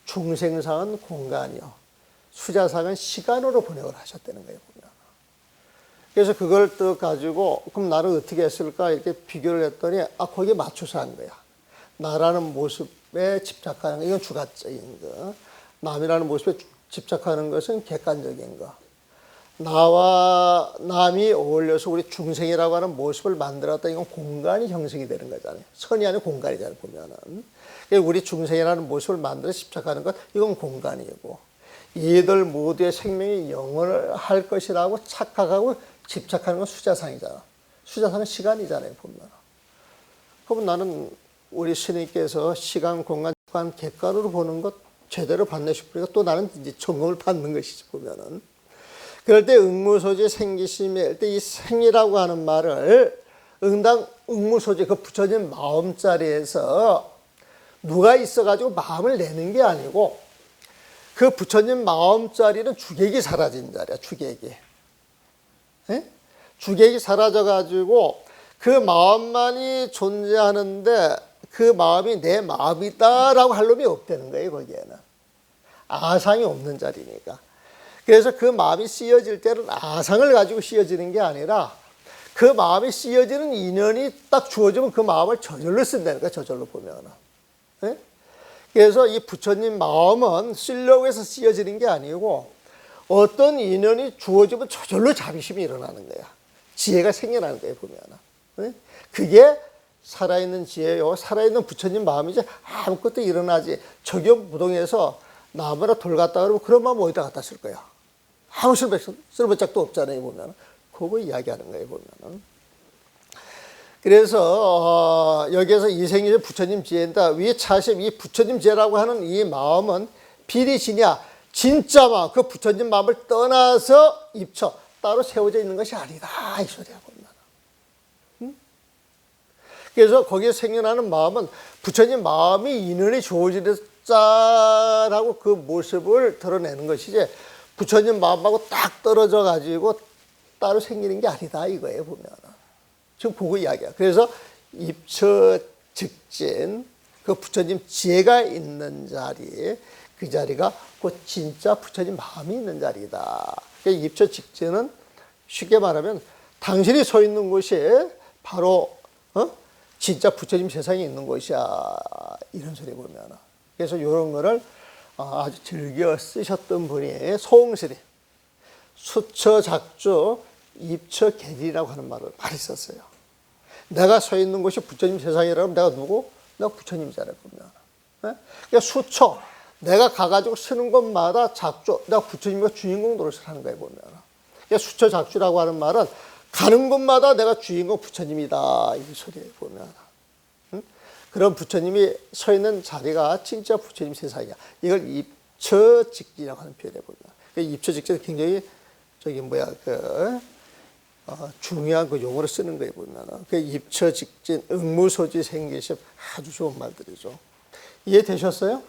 중생상은 공간이요. 수자상은 시간으로 번역을 하셨다는 거예요, 보면. 그래서 그걸 또 가지고 그럼 나를 어떻게 했을까 이렇게 비교를 했더니 거기에 맞춰서 한 거야. 나라는 모습에 집착하는 거, 이건 주관적인 거. 남이라는 모습에 집착하는 것은 객관적인 거. 나와 남이 어울려서 우리 중생이라고 하는 모습을 만들었다. 이건 공간이 형성이 되는 거잖아요. 선이 아니고 공간이잖아요, 보면은. 우리 중생이라는 모습을 만들어 집착하는 것, 이건 공간이고, 이들 모두의 생명이 영원을 할 것이라고 착각하고 집착하는 건 수자상이잖아. 수자상은 시간이잖아요, 보면. 그럼 나는 우리 스님께서 시간, 공간, 객관으로 보는 것 제대로 봤네 싶으니까 또 나는 이제 점검을 받는 것이지, 보면은. 그럴 때 응무소지 생기심일 때 이 생이라고 하는 말을 응당 응무소지, 그 부처님 마음자리에서 누가 있어가지고 마음을 내는 게 아니고, 그 부처님 마음자리는 주객이 사라진 자리야, 주객이. 예? 주객이 사라져가지고 그 마음만이 존재하는데 그 마음이 내 마음이다라고 할 놈이 없다는 거예요, 거기에는. 아상이 없는 자리니까. 그래서 그 마음이 씌어질 때는 아상을 가지고 씌어지는 게 아니라 그 마음이 씌어지는 인연이 딱 주어지면 그 마음을 저절로 쓴다는 거야, 저절로 보면. 네? 그래서 이 부처님 마음은 쓰려고 해서 씌어지는 게 아니고 어떤 인연이 주어지면 저절로 자비심이 일어나는 거야. 지혜가 생겨나는 거예요, 보면. 네? 그게 살아있는 지혜요, 살아있는 부처님 마음이지 아무것도 일어나지. 적용부동에서 나무나 돌 갖다 그러면 그런 마음 어디다 갖다 쓸 거야? 아무 쓸모짝도 없잖아요, 보면. 그거 이야기하는 거예요, 보면. 그래서 여기에서 이생일 부처님 지혜인다. 위 차심, 이 부처님 지혜라고 하는 이 마음은 비리시냐, 진짜 마음, 그 부처님 마음을 떠나서 입처 따로 세워져 있는 것이 아니다, 이 소리야, 보면. 응? 그래서 거기에 생겨나는 마음은 부처님 마음이 인연이 주어지자라고 그 모습을 드러내는 것이지, 부처님 마음하고 딱 떨어져 가지고 따로 생기는 게 아니다, 이거예요, 보면. 지금 그거 이야기야. 그래서 입처 직진, 그 부처님 지혜가 있는 자리, 그 자리가 그 진짜 부처님 마음이 있는 자리다. 그러니까 입처 직진은 쉽게 말하면 당신이 서 있는 곳이 바로 진짜 부처님 세상에 있는 곳이야, 이런 소리 보면. 그래서 이런 거를 아주 즐겨 쓰셨던 분이 소홍스님, 수처 작주 입처 계리라고 하는 말을 많이 썼어요. 내가 서 있는 곳이 부처님 세상이라면 내가 누구? 내가 부처님이잖아요, 보면. 네? 그러니까 수처, 내가 가가지고 쓰는 곳마다 작주, 내가 부처님과 주인공 노릇을 하는 거예요, 보면. 그러니까 수처 작주라고 하는 말은 가는 곳마다 내가 주인공 부처님이다, 이 소리예요, 보면. 응? 그런 부처님이 서 있는 자리가 진짜 부처님 세상이야. 이걸 입처직진이라고 하는 표현을 보면. 그러니까 입처직진은 굉장히 중요한 그 용어를 쓰는 거에 보면 그 입처직진, 응무소지 생기심, 아주 좋은 말들이죠. 이해되셨어요?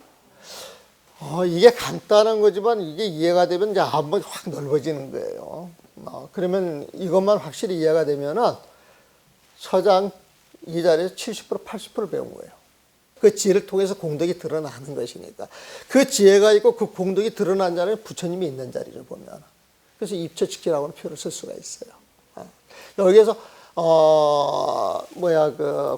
이게 간단한 거지만 이게 이해가 되면 이제 한번 확 넓어지는 거예요. 그러면 이것만 확실히 이해가 되면은 서장 이 자리에서 70% 80% 배운 거예요. 그 지혜를 통해서 공덕이 드러나는 것이니까. 그 지혜가 있고 그 공덕이 드러난 자리는 부처님이 있는 자리를 보면. 그래서 입처직진이라고 하는 표현을 쓸 수가 있어요. 여기에서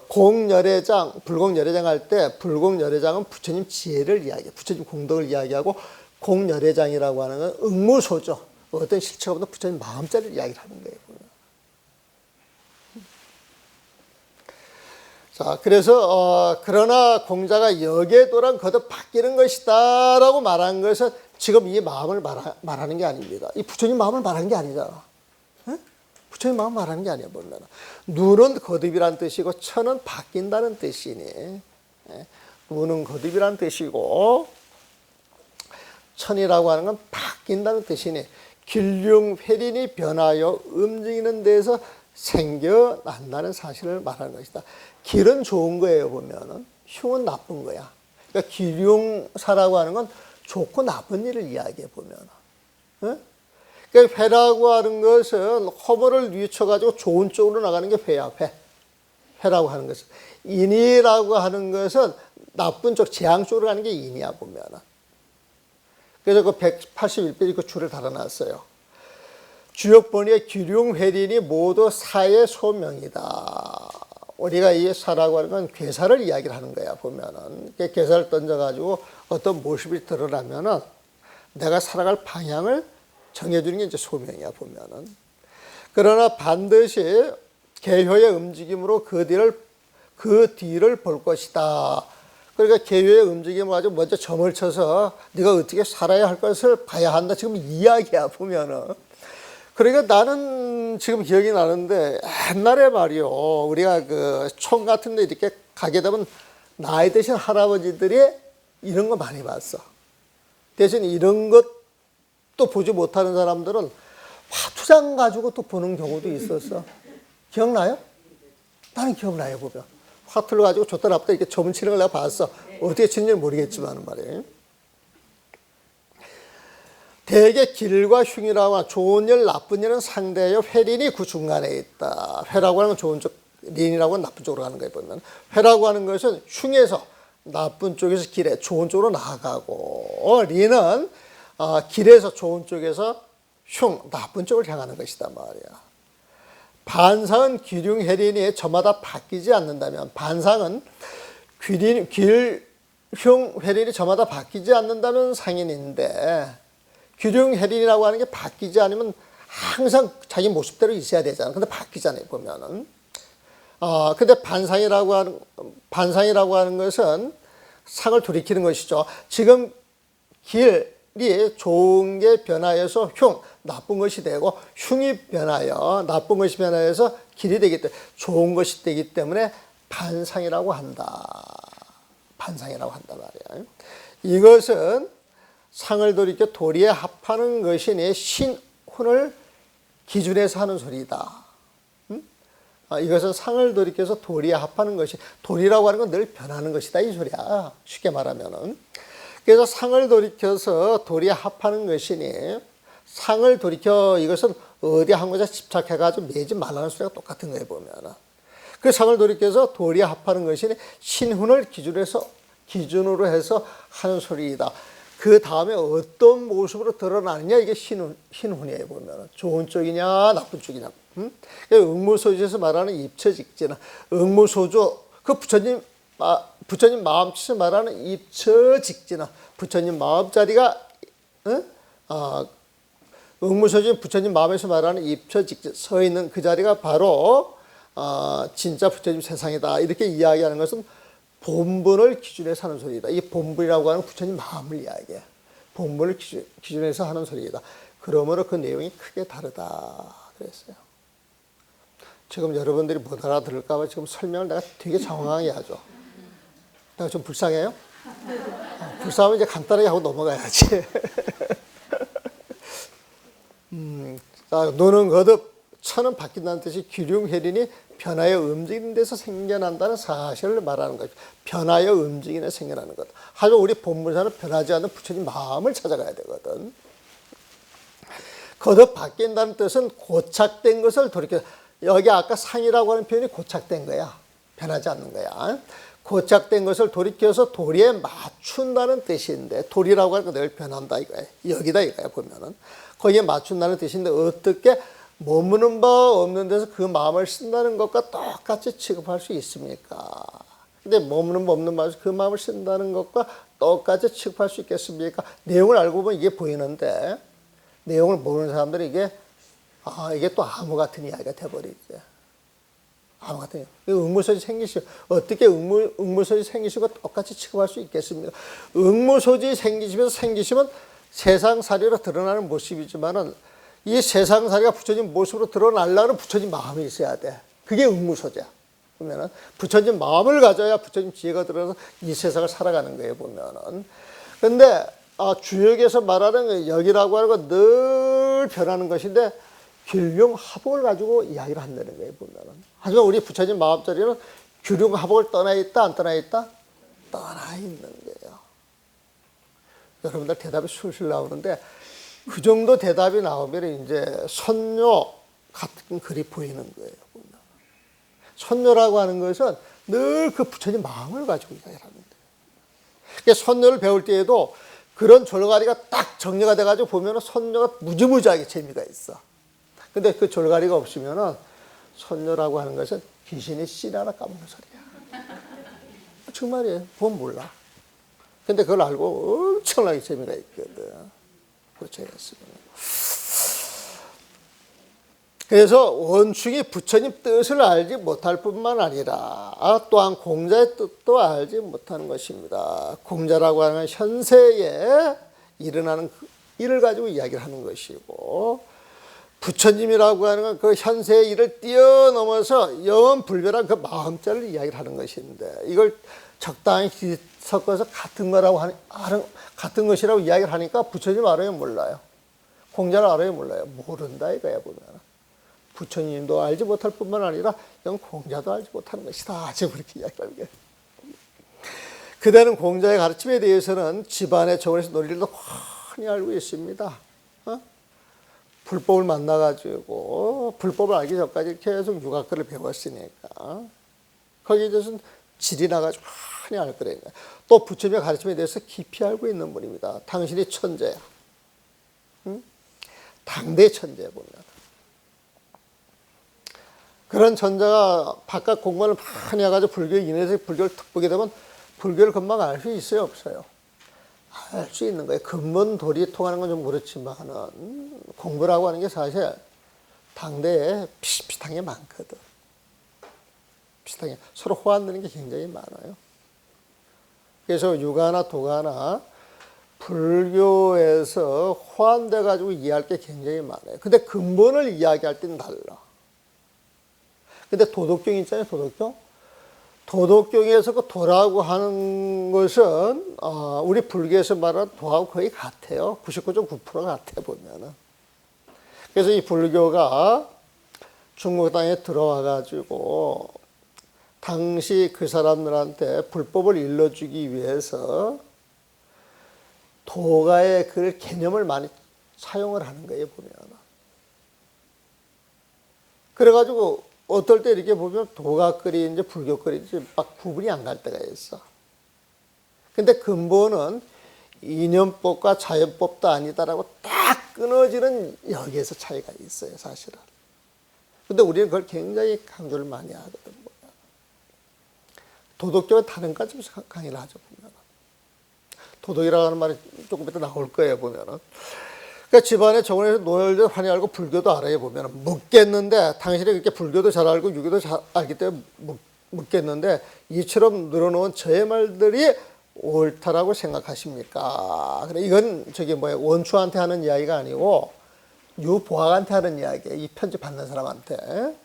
공열애장, 불공열애장 할 때 불공열애장은 부처님 지혜를 이야기해, 부처님 공덕을 이야기하고, 공열애장이라고 하는 건 응무소죠. 어떤 실체가 없는 부처님 마음자리를 이야기를 하는 거예요. 자, 그래서 그러나 공자가 여기에 또한 거듭 바뀌는 것이다 라고 말한 것은 지금 이 마음을 말하는 게 아닙니다. 이 부처님 마음을 말하는 게 아니잖아. 부처님 마음 말하는 게 아니야, 보면. 눈은 거듭이란 뜻이고 천은 바뀐다는 뜻이니, 눈은 거듭이란 뜻이고 천이라고 하는 건 바뀐다는 뜻이니, 길흉회린이 변하여 움직이는 데서 생겨난다는 사실을 말하는 것이다. 길은 좋은 거예요, 보면은. 흉은 나쁜 거야. 그러니까 길흉사라고 하는 건 좋고 나쁜 일을 이야기해, 보면. 그러니까 회라고 하는 것은 허물을 뉘쳐가지고 좋은 쪽으로 나가는 게 회야, 회. 회라고 하는 것은. 인이라고 하는 것은 나쁜 쪽, 재앙 쪽으로 가는 게 인이야, 보면. 그래서 그 181페이지 그 줄을 달아놨어요. 주역본의 기륭회린이 모두 사의 소명이다. 우리가 이 사라고 하는 건 괴사를 이야기를 하는 거야, 보면은. 괴사를 던져가지고 어떤 모습이 드러나면은 내가 살아갈 방향을 정해주는 게 이제 소명이야, 보면은. 그러나 반드시 개효의 움직임으로 그 뒤를 볼 것이다. 그러니까 계율의 움직임을 가지고 먼저 점을 쳐서 네가 어떻게 살아야 할 것을 봐야 한다. 지금 이야기야 보면은. 그러니까 나는 지금 기억이 나는데 옛날에 말이요. 우리가 그 촌 같은 데 이렇게 가게 되면 나이 드신 할아버지들이 이런 거 많이 봤어. 대신 이런 것도 보지 못하는 사람들은 화투장 가지고 또 보는 경우도 있었어. 기억나요? 나는 기억나요, 보면. 화투를 가지고 줬다 놨다 이렇게 점 치는 걸 내가 봤어. 어떻게 치는지 모르겠지만 말이에요. 대개 길과 흉이라고 하는 좋은 일, 나쁜 일은 상대하여 회린이 그 중간에 있다. 회라고 하는 건 좋은 쪽, 린이라고 하는 나쁜 쪽으로 가는 거에 보면. 회라고 하는 것은 흉에서 나쁜 쪽에서 길에 좋은 쪽으로 나아가고, 린은 길에서 좋은 쪽에서 흉, 나쁜 쪽을 향하는 것이다 말이야. 반상은 기륭, 해린이 저마다 바뀌지 않는다면, 반상은 길, 흉, 해린이 저마다 바뀌지 않는다면 상인인데, 기륭, 해린이라고 하는 게 바뀌지 않으면 항상 자기 모습대로 있어야 되잖아. 근데 바뀌잖아요, 보면은. 근데 반상이라고 하는 것은 상을 돌이키는 것이죠. 지금 길이 좋은 게 변하여서 흉, 나쁜 것이 되고, 흉이 변하여, 나쁜 것이 변하여서 길이 되기 때문에, 좋은 것이 되기 때문에 반상이라고 한다. 반상이라고 한단 말이야. 이것은 상을 돌이켜 도리에 합하는 것이니 신혼을 기준해서 하는 소리다. 이것은 상을 돌이켜서 도리에 합하는 것이, 도리라고 하는 건 늘 변하는 것이다 이 소리야. 쉽게 말하면은. 그래서 상을 돌이켜서 도리에 합하는 것이니, 상을 돌이켜 이것은 어디 한 곳에 집착해가지고 매지 말라는 소리가 똑같은 거예요 보면은. 그 상을 돌이켜서 도리에 합하는 것이니 신훈을 기준으로 해서 하는 소리이다. 그 다음에 어떤 모습으로 드러나느냐 이게 신훈이에요 보면은. 좋은 쪽이냐 나쁜 쪽이냐. 응무소지에서 말하는 입처직지나 응무소조 그 부처님 마음치에서 말하는 입처직지나 부처님 마음자리가 응무소지 부처님 마음에서 말하는 입처직지 서 있는 그 자리가 바로 진짜 부처님 세상이다 이렇게 이야기하는 것은 본분을 기준해서 하는 소리다. 이 본분이라고 하는 부처님 마음을 이야기해. 본분을 기준해서 하는 소리이다. 그러므로 그 내용이 크게 다르다 그랬어요. 지금 여러분들이 못 알아들을까 봐 지금 설명을 내가 되게 장황하게 하죠. 내가 좀 불쌍해요? 불쌍하면 이제 간단하게 하고 넘어가야지. 노는 거듭 천은 바뀐다는 뜻이 기륭해린이 변하여 움직이는 데서 생겨난다는 사실을 말하는 거죠. 변하여 움직이는 데 생겨나는 것. 하지만 우리 본문에서는 변하지 않는 부처님 마음을 찾아가야 되거든. 거듭 바뀐다는 뜻은 고착된 것을 돌이켜. 여기 아까 상이라고 하는 표현이 고착된 거야. 변하지 않는 거야. 고착된 것을 돌이켜서 도리에 맞춘다는 뜻인데 도리라고 하는 건 늘 변한다 이거야. 여기다 이거야 보면은. 거기에 맞춘다는 뜻인데 어떻게 머무는 바 없는 데서 그 마음을 쓴다는 것과 똑같이 취급할 수 있습니까? 근데 머무는 바 없는 데서 그 마음을 쓴다는 것과 똑같이 취급할 수 있겠습니까? 내용을 알고 보면 이게 보이는데 내용을 모르는 사람들이 이게 또 암호 같은 이야기가 돼버리지. 암호 같은 이야기. 응무소지 생기시고 어떻게 응무소지 생기시고 똑같이 취급할 수 있겠습니까? 응무소지 생기시면 세상살이로 드러나는 모습이지만은 이 세상살이가 부처님 모습으로 드러나려는 부처님 마음이 있어야 돼. 그게 응무소지야. 보면은 부처님 마음을 가져야 부처님 지혜가 들어서 이 세상을 살아가는 거예요 보면은. 근데 주역에서 말하는 여기라고 하는 건 늘 변하는 것인데 균룡 화복을 가지고 이야기를 한다는 거예요 보면은. 하지만 우리 부처님 마음자리는 균룡 화복을 떠나 있다 안 떠나 있다? 떠나 있는 거예요. 여러분들 대답이 술술 나오는데 그 정도 대답이 나오면 이제 선녀 같은 글이 보이는 거예요. 보면. 선녀라고 하는 것은 늘 그 부처님 마음을 가지고 이야기를 하는 거예요. 그러니까 선녀를 배울 때에도 그런 졸가리가 딱 정리가 돼가지고 보면 선녀가 무지무지하게 재미가 있어. 근데 그 졸가리가 없으면 선녀라고 하는 것은 귀신이 씨 하나 까먹는 소리야. 정말이에요. 보면 몰라. 근데 그걸 알고 엄청나게 재미가 있거든. 그렇죠. 그래서 원충이 부처님 뜻을 알지 못할 뿐만 아니라 또한 공자의 뜻도 알지 못하는 것입니다. 공자라고 하는 현세에 일어나는 일을 가지고 이야기를 하는 것이고, 부처님이라고 하는 건 그 현세의 일을 뛰어넘어서 영원불멸한 그 마음자를 이야기를 하는 것인데, 이걸 적당히 섞어서 같은 것이라고 이야기를 하니까 부처님 알아요, 몰라요? 공자를 알아요, 몰라요? 모른다 이거야. 보면 부처님도 알지 못할 뿐만 아니라 이건 공자도 알지 못하는 것이다, 지금 그렇게 이야기하는 거예요. 그대는 공자의 가르침에 대해서는 집안의 정원에서 논리를 훤히 알고 있습니다. 불법을 만나가지고 불법을 알기 전까지 계속 육아글을 배웠으니까 거기에 대해서는 질이 나가지고 훤히 알 거래요. 또 부처님의 가르침에 대해서 깊이 알고 있는 분입니다. 당신이 천재야. 당대 천재 보면. 그런 천재가 바깥 공부를 많이 해가지고 불교에 인해서 불교를 탁 보게 되면 불교를 금방 알 수 있어요, 없어요? 알 수 있는 거예요. 근본도리 통하는 건 좀 그렇지만은 공부라고 하는 게 사실 당대에 비슷비슷한 게 많거든. 비슷한 게 서로 호환되는 게 굉장히 많아요. 그래서 유가나 도가나 불교에서 호환돼 가지고 이해할 게 굉장히 많아요. 근데 근본을 이야기할 때는 달라. 근데 도덕경 있잖아요, 도덕경. 도덕경에서 그 도라고 하는 것은 우리 불교에서 말하는 도하고 거의 같아요. 99.9% 같아 보면은. 그래서 이 불교가 중국 땅에 들어와 가지고 당시 그 사람들한테 불법을 일러주기 위해서 도가의 그 개념을 많이 사용을 하는 거예요, 보면. 그래가지고 어떨 때 이렇게 보면 도가글이 이제 불교글이 막 구분이 안 갈 때가 있어. 근데 근본은 이념법과 자연법도 아니다라고 딱 끊어지는 여기에서 차이가 있어요, 사실은. 근데 우리는 그걸 굉장히 강조를 많이 하거든. 도덕적인 다른 관점에서 강의를 하죠, 보면. 도덕이라고 하는 말이 조금 이따 나올 거예요, 보면은. 그러니까 집안의 정원에서 노열도 환히 알고 불교도 알아요, 보면. 묻겠는데, 당신이 그렇게 불교도 잘 알고 유교도 잘 알기 때문에 묻겠는데, 이처럼 늘어놓은 저의 말들이 옳다라고 생각하십니까? 그래, 이건 원추한테 하는 이야기가 아니고, 유보학한테 하는 이야기예요. 이 편지 받는 사람한테.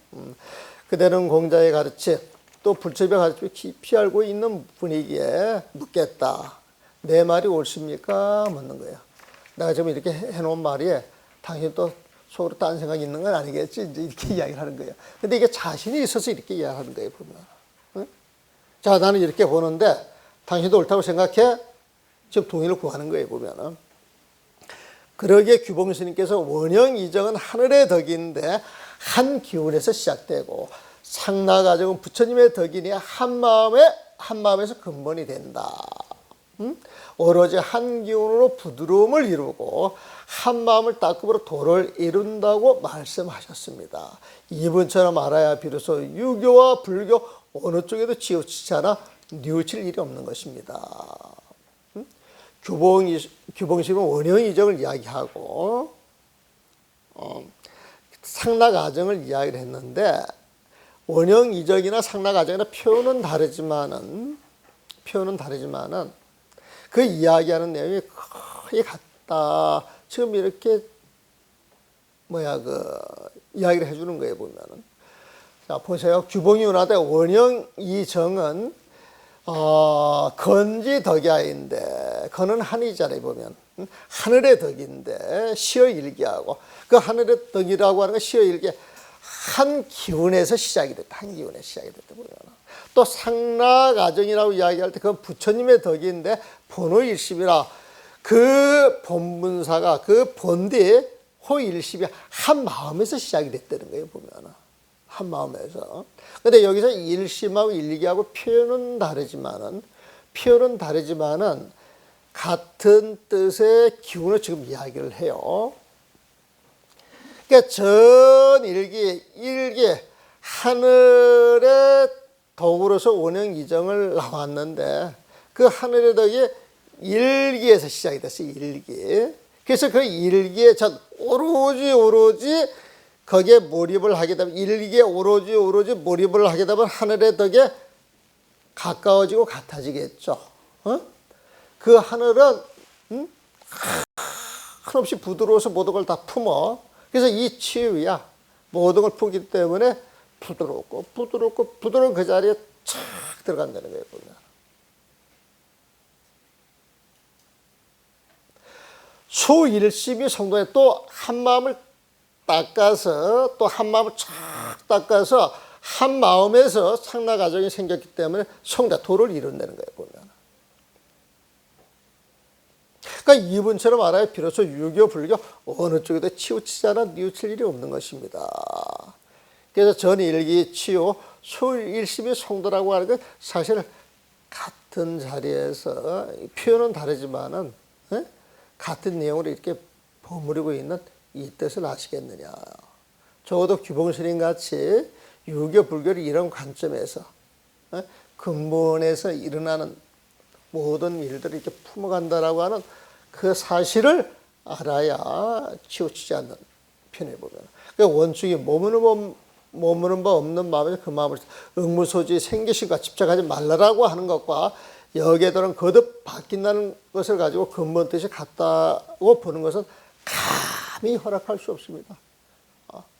그대는 공자의 가르침, 또 부처님의 가르침을 깊이 알고 있는 분위기에 묻겠다. 내 말이 옳습니까? 묻는 거예요. 내가 지금 이렇게 해놓은 말이 당신 또 속으로 딴 생각이 있는 건 아니겠지? 이제 이렇게 이야기를 하는 거예요. 근데 이게 자신이 있어서 이렇게 이야기하는 거예요, 보면. 응? 자, 나는 이렇게 보는데 당신도 옳다고 생각해? 지금 동의를 구하는 거예요, 보면은. 그러기에 규봉스님께서 원형이정은 하늘의 덕인데 한 기운에서 시작되고 상나가정은 부처님의 덕이니 한 마음에서 근본이 된다. 오로지 한 기운으로 부드러움을 이루고 한 마음을 닦음으로 도를 이룬다고 말씀하셨습니다. 이분처럼 알아야 비로소 유교와 불교 어느 쪽에도 치우치지 않아 뉘우칠 일이 없는 것입니다. 규봉심은 원형이정을 이야기하고 상락아정을 이야기를 했는데 원형이정이나 상락아정이나 표현은 다르지만은 그 이야기하는 내용이 거의 같다. 지금 이렇게 이야기를 해주는 거예요, 보면은. 자, 보세요. 규봉이 운하되 원형이정은 건지 덕야인데 건은 한이잖아요, 보면. 하늘의 덕인데 시어일기하고 그 하늘의 덕이라고 하는 건 시어일기 한 기운에서 시작이 됐다. 한 기운에서 시작이 됐다, 보면. 또 상락아정이라고 이야기할 때 그건 부처님의 덕인데 본호일심이라 그 본분사가 그 본디 호일심이 한 마음에서 시작이 됐다는 거예요, 보면. 한 마음에서. 근데 여기서 일심하고 일기하고 표현은 다르지만은 같은 뜻의 기운을 지금 이야기를 해요. 그러니까 전일기, 하늘의 덕으로서 원형이정을 나왔는데 그 하늘의 덕이 일기에서 시작이 됐어요. 일기. 그래서 그 일기에 오로지 거기에 몰입을 하게 되면 일기에 오로지 몰입을 하게 되면 하늘의 덕에 가까워지고 같아지겠죠. 그 하늘은 한없이 부드러워서 모든 걸 다 품어. 그래서 이 치유야 모든 걸 품기 때문에 부드러운 그 자리에 착 들어간다는 거예요. 보면. 수일심이 성도에 또 한마음을 닦아서 또 한마음을 착 닦아서 한 마음에서 상나 가정이 생겼기 때문에 성자 도를 이룬다는 거예요. 보면. 그러니까 이분처럼 알아야 비로소 유교, 불교 어느 쪽에도 치우치지 않아 뉘우칠 일이 없는 것입니다. 그래서 전일기, 치유, 수일심이 성도라고 하는 건 사실 같은 자리에서 표현은 다르지만은 같은 내용으로 이렇게 버무리고 있는 이 뜻을 아시겠느냐. 적어도 규봉스님 같이 유교, 불교를 이런 관점에서 근본에서 일어나는 모든 일들을 이렇게 품어간다라고 하는 그 사실을 알아야 치우치지 않는 편에 보면. 그러니까 원충이 머무는 바 없는 마음에서 그 마음을 응무소지 생기심과 집착하지 말라라고 하는 것과 여기에 들은 거듭 바뀐다는 것을 가지고 근본 뜻이 같다고 보는 것은 감히 허락할 수 없습니다.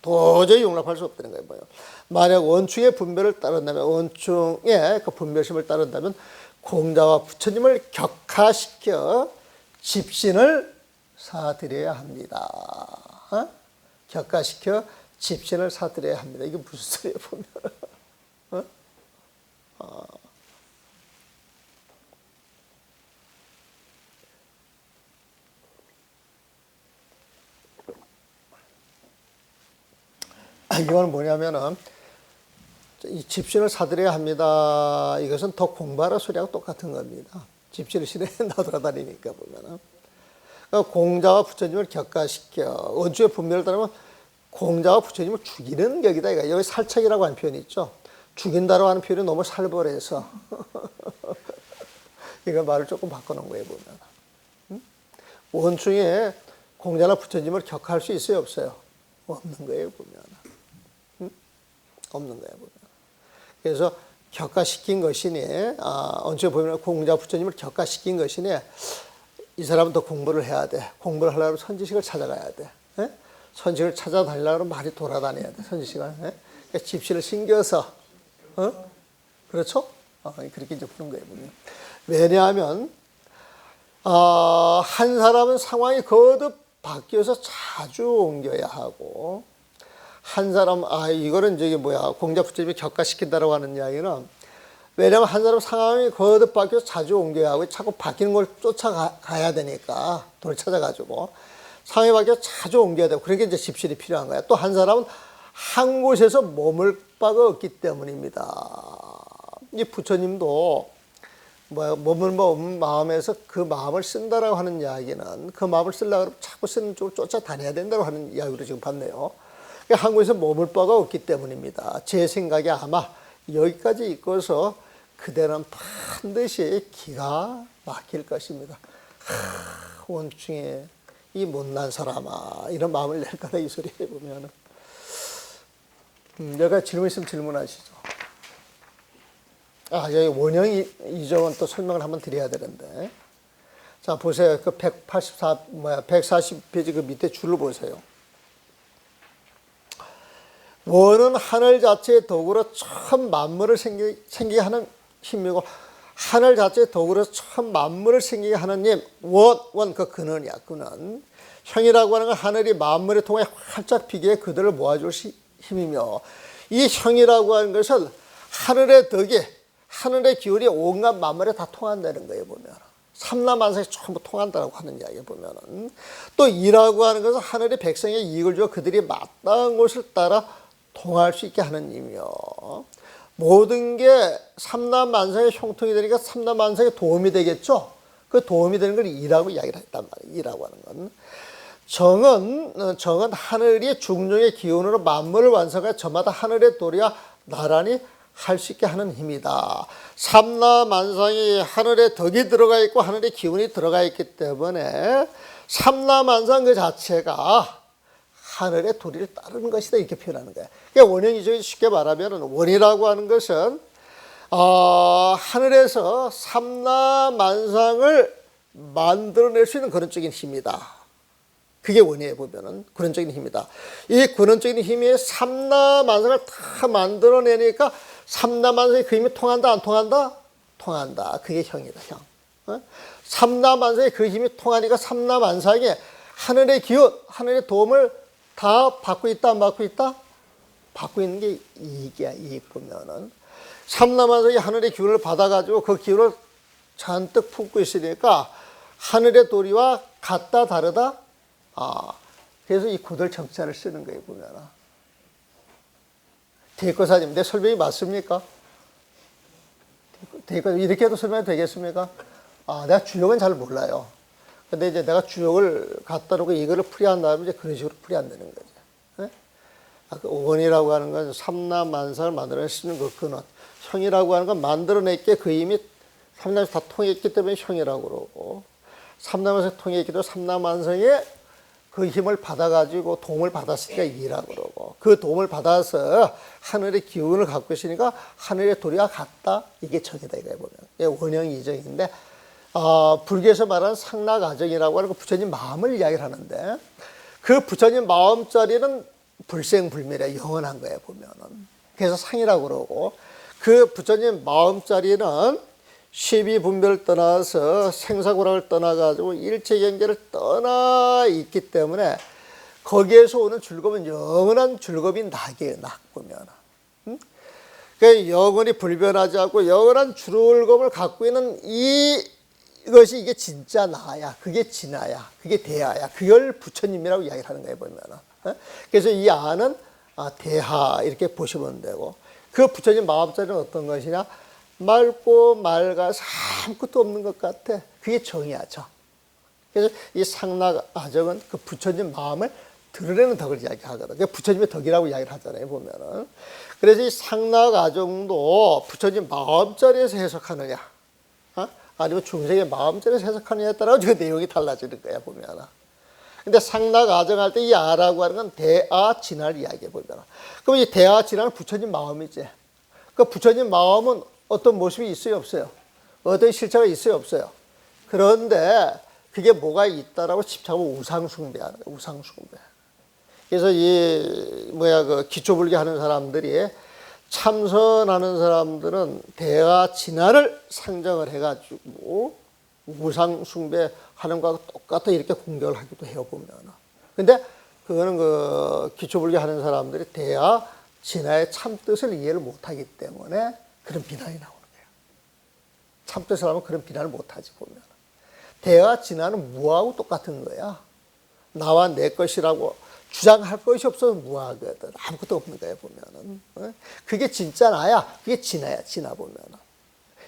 도저히 용납할 수 없다는 거예요. 뭐예요? 만약 원충의 분별을 따른다면, 원충의 그 분별심을 따른다면 공자와 부처님을 격하시켜 집신을 사드려야 합니다. 격하시켜 집신을 사드려야 합니다. 이게 무슨 소리예요, 보면. 이건 뭐냐면은, 이 집신을 사드려야 합니다. 이것은 더 공부하라 소리하고 똑같은 겁니다. 집신을 시내에 놔돌아다니니까 보면은. 그러니까 공자와 부처님을 격가시켜. 원주의 분별을 따르면 공자와 부처님을 죽이는 격이다. 이거 여기 살책이라고 하는 표현이 있죠. 죽인다라고 하는 표현이 너무 살벌해서. 이거 말을 조금 바꿔놓은 거예요, 보면. 원충에 공자나 부처님을 격할 수 있어요, 없어요? 없는 거예요, 보면. 없는 거예요, 보면. 그래서 격가시킨 것이니, 언제 보면 공자 부처님을 격가시킨 것이니, 이 사람은 더 공부를 해야 돼. 공부를 하려면 선지식을 찾아가야 돼. 선지식을 찾아다니려면 많이 돌아다녀야 돼, 선지식을. 그러니까 집신을 신겨서, 그렇죠? 그렇게 이제 보는 거예요, 보면. 왜냐하면, 한 사람은 상황이 거듭 바뀌어서 자주 옮겨야 하고, 한 사람, 이거는 저기 공자 부처님이 격가시킨다라고 하는 이야기는, 왜냐하면 한 사람 상황이 거듭 바뀌어서 자주 옮겨야 하고, 자꾸 바뀌는 걸 쫓아가야 되니까, 돈을 찾아가지고, 상황이 바뀌어서 자주 옮겨야 되고, 그러니까 이제 집신이 필요한 거야. 또 한 사람은 한 곳에서 머물 바가 없기 때문입니다. 이 부처님도, 머물 바 없는 마음에서 그 마음을 쓴다라고 하는 이야기는, 그 마음을 쓰려고 하면 자꾸 쓰는 쪽을 쫓아다녀야 된다고 하는 이야기로 지금 봤네요. 한국에서 머물 바가 없기 때문입니다. 제 생각에 아마 여기까지 있고서 그대는 반드시 기가 막힐 것입니다. 원충에 이 못난 사람아, 이런 마음을 낼 거다, 이 소리 해보면은. 여기가 질문 있으면 질문하시죠. 여기 원형 이정은 또 설명을 한번 드려야 되는데. 자, 보세요. 그 140페이지 그 밑에 줄을 보세요. 원은 하늘 자체의 덕으로 처음 만물을 생기게 하는 힘이고, 하늘 자체의 덕으로 처음 만물을 생기게 하는 힘, 원, 그 근원이야, 근원. 형이라고 하는 건 하늘이 만물을 통해 활짝 피기에 그들을 모아줄 힘이며, 이 형이라고 하는 것은 하늘의 덕이, 하늘의 기운이 온갖 만물에 다 통한다는 거예요, 보면. 삼라만상에 전부 통한다고 하는 이야기 보면은. 또 이라고 하는 것은 하늘의 백성의 이익을 주어 그들이 마땅한 곳을 따라 통할 수 있게 하는 힘이요. 모든 게 삼라만상의 형통이 되니까 삼라만상에 도움이 되겠죠. 그 도움이 되는 걸 이라고 이야기를 했단 말이에요. 이라고 하는 건. 정은 하늘이 중령의 기운으로 만물을 완성해 저마다 하늘의 도리와 나란히 할 수 있게 하는 힘이다. 삼라만상이 하늘에 덕이 들어가 있고 하늘의 기운이 들어가 있기 때문에 삼라만상 그 자체가 하늘의 도리를 따르는 것이다 이렇게 표현하는 거예요. 그러니까 원형이죠. 쉽게 말하면 원이라고 하는 것은 하늘에서 삼라만상을 만들어낼 수 있는 근원적인 힘이다. 그게 원이에 보면은 근원적인 힘이다. 이 근원적인 힘이 삼라만상을 다 만들어내니까 삼라만상의 그 힘이 통한다 안 통한다? 통한다. 그게 형이다 형. 삼라만상의 그 힘이 통하니까 삼라만상에 하늘의 기운, 하늘의 도움을 다 받고 있다 안 받고 있다? 받고 있는 게 이익이야. 이익 보면은 삼라만상이 하늘의 기운을 받아가지고 그 기운을 잔뜩 품고 있으니까 하늘의 도리와 같다 다르다? 그래서 이 구들정자를 쓰는 거예요 보면은. 대거사님, 내 설명이 맞습니까? 이렇게 해도 설명이 되겠습니까? 내가 주역은 잘 몰라요. 근데 이제 내가 주역을 갖다 놓고 이거를 풀이한 다음에 이제 그런 식으로 풀이한다는 거죠. 네? 그 원이라고 하는 건 삼라만상을 만들어낼 수 있는 그 근원. 형이라고 하는 건 만들어냈기에 그 힘이 삼라만상이 다 통했기 때문에 형이라고 그러고, 삼라만상이 통했기 때문에 삼라만상에 그 힘을 받아가지고 도움을 받았으니까 이라고 그러고, 그 도움을 받아서 하늘의 기운을 갖고 있으니까 하늘의 도리와 같다. 이게 정이다 이거에 보면. 이게 원형 이정인데, 불교에서 말하는 상락아정이라고 하는 그 부처님 마음을 이야기를 하는데, 그 부처님 마음자리는 불생불멸에 영원한 거예요 보면은. 그래서 상이라고 그러고, 그 부처님 마음자리는 십이분별을 떠나서 생사고락을 떠나가지고 일체경계를 떠나 있기 때문에 거기에서 오는 즐거움은 영원한 즐거움이 낙이에요. 낙 보면. 그러니까 영원히 불변하지 않고 영원한 즐거움을 갖고 있는 이것이 이게 진짜 나야. 그게 진아야. 그게 대하야. 그걸 부처님이라고 이야기를 하는 거예요 보면. 그래서 이 아는 대하 이렇게 보시면 되고, 그 부처님 마음자리는 어떤 것이냐? 맑고 맑아서 아무것도 없는 것 같아. 그게 정이야, 정. 그래서 이 상락아정은 그 부처님 마음을 드러내는 덕을 이야기하거든. 그게 부처님의 덕이라고 이야기를 하잖아요, 보면은. 그래서 이 상락아정도 부처님 마음자리에서 해석하느냐, 아니면 중생의 마음자리에서 해석하느냐에 따라 그 내용이 달라지는 거야, 보면은. 근데 상락아정 할 때 이 아라고 하는 건 대아 진화를 이야기해 보면. 그럼 이 대아 진화는 부처님 마음이지. 그 부처님 마음은 어떤 모습이 있어요, 없어요? 어떤 실체가 있어요, 없어요? 그런데 그게 뭐가 있다라고 집착하고 우상숭배하는 거예요, 우상숭배. 그래서 그 기초불교 하는 사람들이, 참선하는 사람들은 대화 진화를 상정을 해가지고 우상숭배 하는 거하고 똑같아 이렇게 공격을 하기도 해요, 보면. 근데 그거는 그 기초불교 하는 사람들이 대화 진화의 참뜻을 이해를 못하기 때문에 그런 비난이 나오는 거예요. 참뜻을 하면 그런 비난을 못하지 보면. 대화 진화는 무하고 똑같은 거야. 나와 내 것이라고 주장할 것이 없어서 무하거든. 아무것도 없는 거예요 보면은. 그게 진짜 나야. 그게 진화야. 진화 보면은.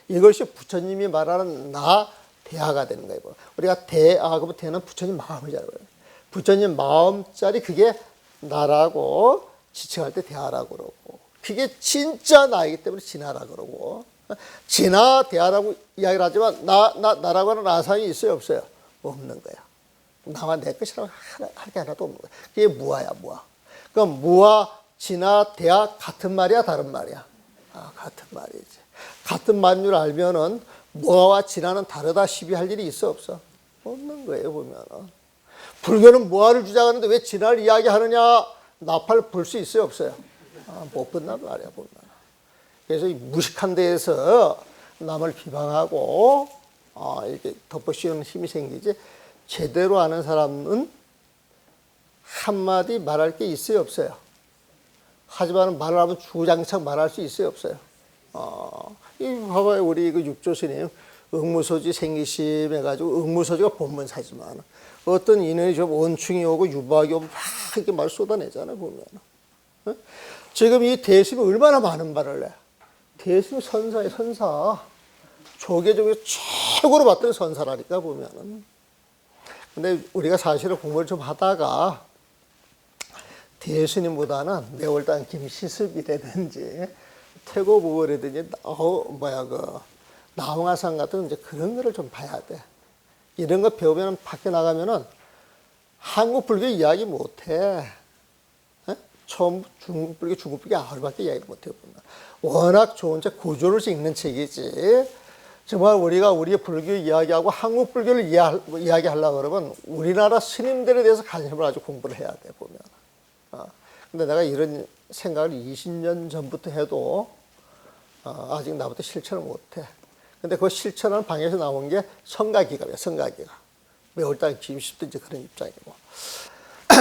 이것이 부처님이 말하는 나 대화가 되는 거예요. 우리가 대화 그러면 대는 부처님 마음이잖아요. 부처님 마음짜리 그게 나라고 지칭할 때 대화라고 그러고, 그게 진짜 나이기 때문에 진화라고 그러고, 진화 대화라고 이야기를 하지만 나라고 하는 아상이 있어요, 없어요? 없는 거야. 나와 내 것이라고 할 게 하나도 없는 거야. 그게 무아야, 무아. 그럼 무아, 진화, 대화 같은 말이야, 다른 말이야? 같은 말이지. 같은 말인 줄 알면은 무아와 진화는 다르다 시비할 일이 있어, 없어? 없는 거예요, 보면은. 불교는 무아를 주장하는데 왜 진화를 이야기하느냐? 나팔 불 수 있어요, 없어요? 못 본단 말이야, 보면. 그래서 이 무식한 데에서 남을 비방하고, 이렇게 덮어씌우는 힘이 생기지, 제대로 아는 사람은 한마디 말할 게 있어요, 없어요? 하지만 말을 하면 주장창 말할 수 있어요, 없어요? 봐봐요, 우리 그 육조스님, 응무소지 생기심 해가지고, 응무소지가 본문사지만, 어떤 인연이 좀 원충이 오고 유박이 오고 막 이렇게 말 쏟아내잖아요, 보면. 지금 이 대심이 얼마나 많은 말을 해. 대심이 선사예요, 선사. 조계 중에 최고로 받던 선사라니까, 보면은. 근데 우리가 사실은 공부를 좀 하다가 대스님보다는 매월당 김시습이라든지 태고부월이라든지 나홍아상 같은 이제 그런 거를 좀 봐야 돼. 이런 거 배우면 밖에 나가면은 한국 불교 이야기 못 해. 처음 중국불교 아무리밖에 이야기 못해요. 워낙 좋은 책, 고조를 읽는 책이지. 정말 우리가 우리의 불교 이야기하고 한국 불교를 이야기하려고 그러면 우리나라 스님들에 대해서 관심을 아주 공부를 해야 돼, 보면. 근데 내가 이런 생각을 20년 전부터 해도 아직 나부터 실천을 못해. 근데 그 실천하는 방에서 나온 게 성가기갑이야, 성가기갑. 매월 달 기입식도 이제 그런 입장이고.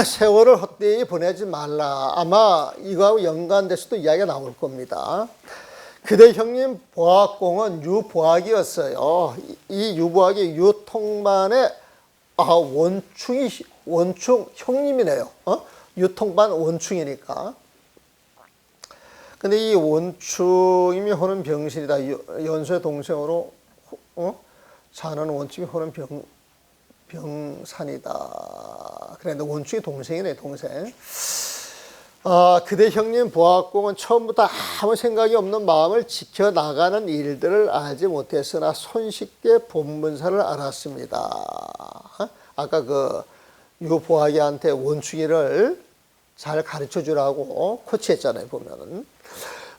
세월을 헛되이 보내지 말라. 아마 이거하고 연관돼서도 이야기가 나올 겁니다. 그대 형님 보학공은 유보학이었어요. 이 유보학이 유통반의 원충 형님이네요. 유통반 원충이니까. 근데 이 원충임이 호는 병신이다. 연수의 동생으로 사는 원충이 호는 병산이다. 그런데 원충이 동생이네, 동생. 그대 형님 보학공은 처음부터 아무 생각이 없는 마음을 지켜나가는 일들을 알지 못했으나 손쉽게 본문사를 알았습니다. 아까 그 유보학이한테 원충이를 잘 가르쳐 주라고 코치했잖아요, 보면은.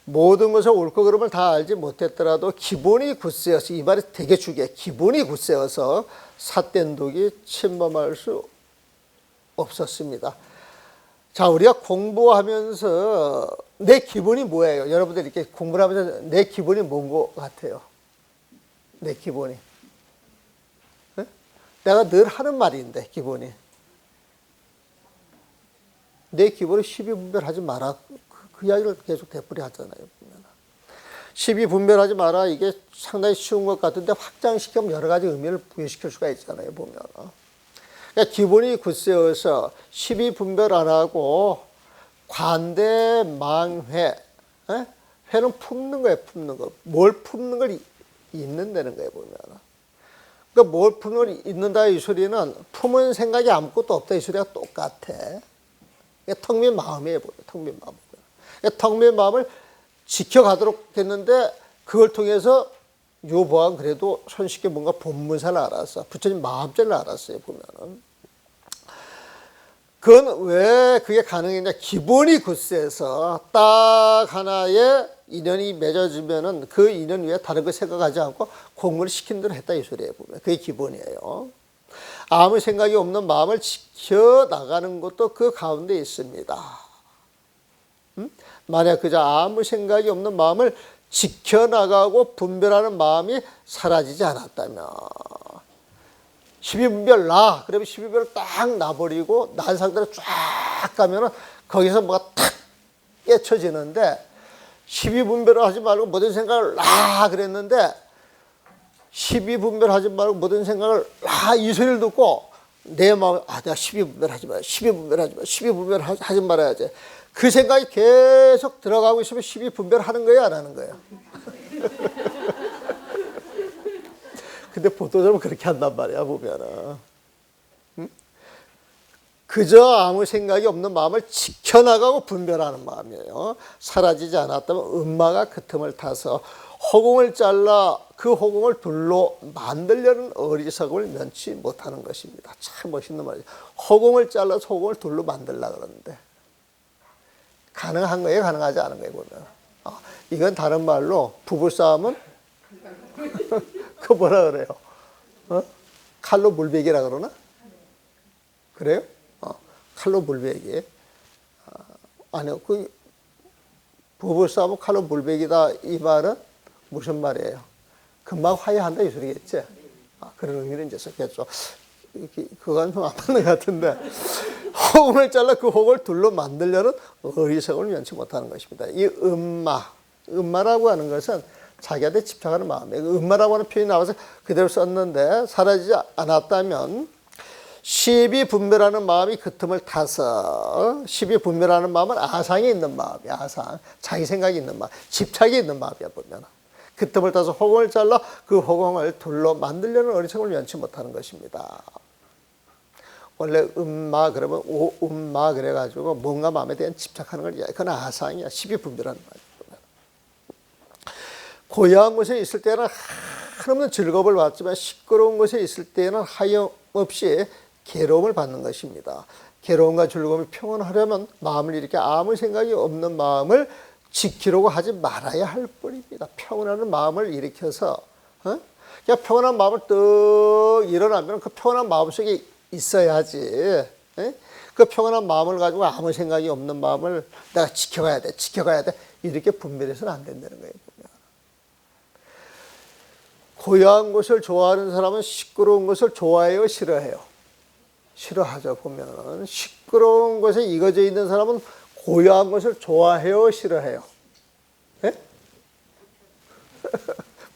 모든 것을 옳고 그름을 다 알지 못했더라도 기본이 굳세어서, 이 말이 되게 중요해. 기본이 굳세어서 삿된 독이 침범할 수 없었습니다. 자, 우리가 공부하면서 내 기본이 뭐예요? 여러분들 이렇게 공부를 하면서 내 기본이 뭔 것 같아요? 내 기본이. 네? 내가 늘 하는 말인데, 기본이. 내 기본을 시비분별하지 마라. 그 이야기를 계속 되풀이 하잖아요. 보면. 시비분별하지 마라. 이게 상당히 쉬운 것 같은데 확장시키면 여러 가지 의미를 부여시킬 수가 있잖아요. 보면. 그러니까 기본이 굳세어서 시비분별 안 하고 관대, 망회. 회는 품는 거예요. 품는 거. 뭘 품는 걸 잊는다는 거예요. 보면. 그러니까 뭘 품는 걸 잊는다 이 소리는 품은 생각이 아무것도 없다 이 소리가 똑같아. 텅 빈 마음이에요. 텅 빈 마음. 텅 빈 마음을 지켜가도록 했는데 그걸 통해서 유보학은 그래도 손쉽게 뭔가 본문사를 알았어. 부처님 마음자를 알았어요. 보면은. 그건 왜 그게 가능했냐. 기본이 굳세서 딱 하나의 인연이 맺어지면은 그 인연 위에 다른 거 생각하지 않고 공부를 시킨 대로 했다 이 소리예요. 보면. 그게 기본이에요. 아무 생각이 없는 마음을 지켜나가는 것도 그 가운데 있습니다. 만약 그저 아무 생각이 없는 마음을 지켜나가고 분별하는 마음이 사라지지 않았다면 시비분별 나 그러면 시비분별을 딱 놔버리고 난 상태로 쫙 가면은 거기서 뭐가 탁 깨쳐지는데 시비분별을 하지 말고 모든 생각을 나 그랬는데 시비분별하지 말고 모든 생각을 이 소리를 듣고 내 마음에 내가 시비분별하지 마요. 시비분별하지 마. 시비분별하지 말아야지. 그 생각이 계속 들어가고 있으면 시비분별하는 거예요, 안 하는 거예요? 근데 보통적으로 그렇게 한단 말이야, 보면은. 그저 아무 생각이 없는 마음을 지켜나가고 분별하는 마음이에요. 사라지지 않았다면 음마가 그 틈을 타서 허공을 잘라 그 허공을 둘로 만들려는 어리석음을 면치 못하는 것입니다. 참 멋있는 말이죠. 허공을 잘라서 허공을 둘로 만들려고 그러는데 가능한 거예요? 가능하지 않은 거예요? 보면. 이건 다른 말로 부부싸움은 그 뭐라 그래요? 칼로 물베기라 그러나? 그래요? 칼로 물베기. 아니요. 그 부부싸움은 칼로 물베기다 이 말은 무슨 말이에요? 금방 화해한다 이 소리겠지? 그런 의미는 이제 썼겠죠. 그건 좀 안 맞는 것 같은데 허공을 잘라 그 허공을 둘로 만들려는 어리석음을 면치 못하는 것입니다. 이 음마라고 하는 것은 자기한테 집착하는 마음이에요. 음마라고 하는 표현이 나와서 그대로 썼는데 사라지지 않았다면 시비분별하는 마음이 그 틈을 타서 시비분별하는 마음은 아상이 있는 마음이야. 아상. 자기 생각이 있는 마음. 집착이 있는 마음이야 보면. 그 틈을 타서 허공을 잘라 그 허공을 둘로 만들려는 어리석음을 면치 못하는 것입니다. 원래 음마 그러면 오음마 그래가지고 뭔가 마음에 대한 집착하는 걸 그건 아상이야. 시비분별하는 말이야. 고요한 곳에 있을 때는 한없는 즐거움을 받지만 시끄러운 곳에 있을 때는 하염없이 괴로움을 받는 것입니다. 괴로움과 즐거움이 평온하려면 마음을 이렇게 아무 생각이 없는 마음을 지키려고 하지 말아야 할 뿐입니다. 평온하는 마음을 일으켜서 그냥 평온한 마음을 떡 일어나면 그 평온한 마음 속에 있어야지. 그 평온한 마음을 가지고 아무 생각이 없는 마음을 내가 지켜가야 돼, 지켜가야 돼 이렇게 분별해서는 안 된다는 거예요. 보면. 고요한 것을 좋아하는 사람은 시끄러운 것을 좋아해요, 싫어해요? 싫어하죠. 보면 시끄러운 것에 익어져 있는 사람은 고요한 것을 좋아해요, 싫어해요? 네?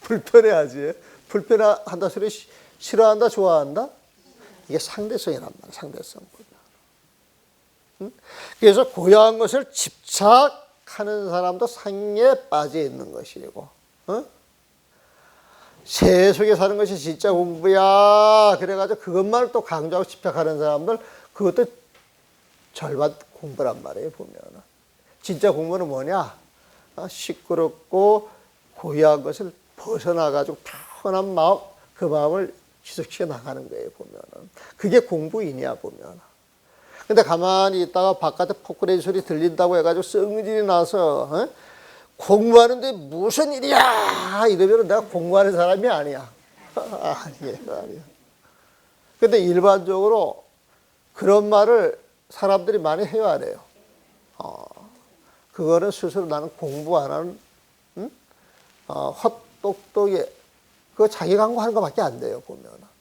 불편해하지. 불편한다 소리 싫어한다, 좋아한다? 이게 상대성이란 말이야. 상대성. 그래서 고요한 것을 집착하는 사람도 상에 빠져 있는 것이고, 새 속에 사는 것이 진짜 공부야. 그래가지고 그것만을 또 강조하고 집착하는 사람들, 그것도 절반 공부란 말이에요, 보면은. 진짜 공부는 뭐냐? 시끄럽고 고요한 것을 벗어나가지고 편한 마음, 그 마음을 지속시켜 나가는 거예요, 보면은. 그게 공부이냐, 보면. 근데 가만히 있다가 바깥에 포크레인 소리 들린다고 해가지고 성질이 나서, 공부하는데 무슨 일이야! 이러면 내가 공부하는 사람이 아니야. 아니야. 근데 일반적으로 그런 말을 사람들이 많이 해요, 안 해요? 그거는 스스로 나는 공부 안 하는, 헛똑똑이, 그거 자기 광고하는 것밖에 안 돼요, 보면.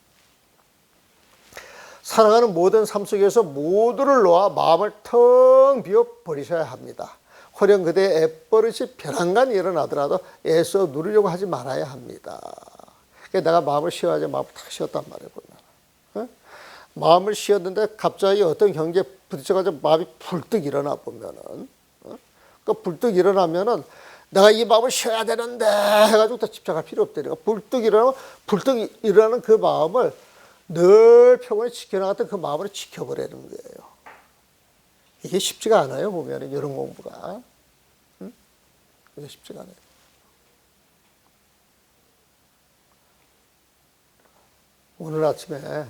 살아가는 모든 삶 속에서 모두를 놓아 마음을 텅 비워 버리셔야 합니다. 허령 그대의 애버릇이 벼랑간 일어나더라도 애써 누리려고 하지 말아야 합니다. 내가 마음을 쉬어야지 마음을 탁 쉬었단 말이에요, 보면. 마음을 쉬었는데 갑자기 어떤 경기에 부딪혀가지고 마음이 불뚝 일어나 보면은, 그 불뚝 일어나면은 내가 이 마음을 쉬어야 되는데 해가지고 또 집착할 필요 없다니까. 불뚝 일어나는 그 마음을 늘 평온히 지켜나갔던 그 마음을 지켜버리는 거예요. 이게 쉽지가 않아요, 보면은, 이런 공부가. 이게 쉽지가 않아요. 오늘 아침에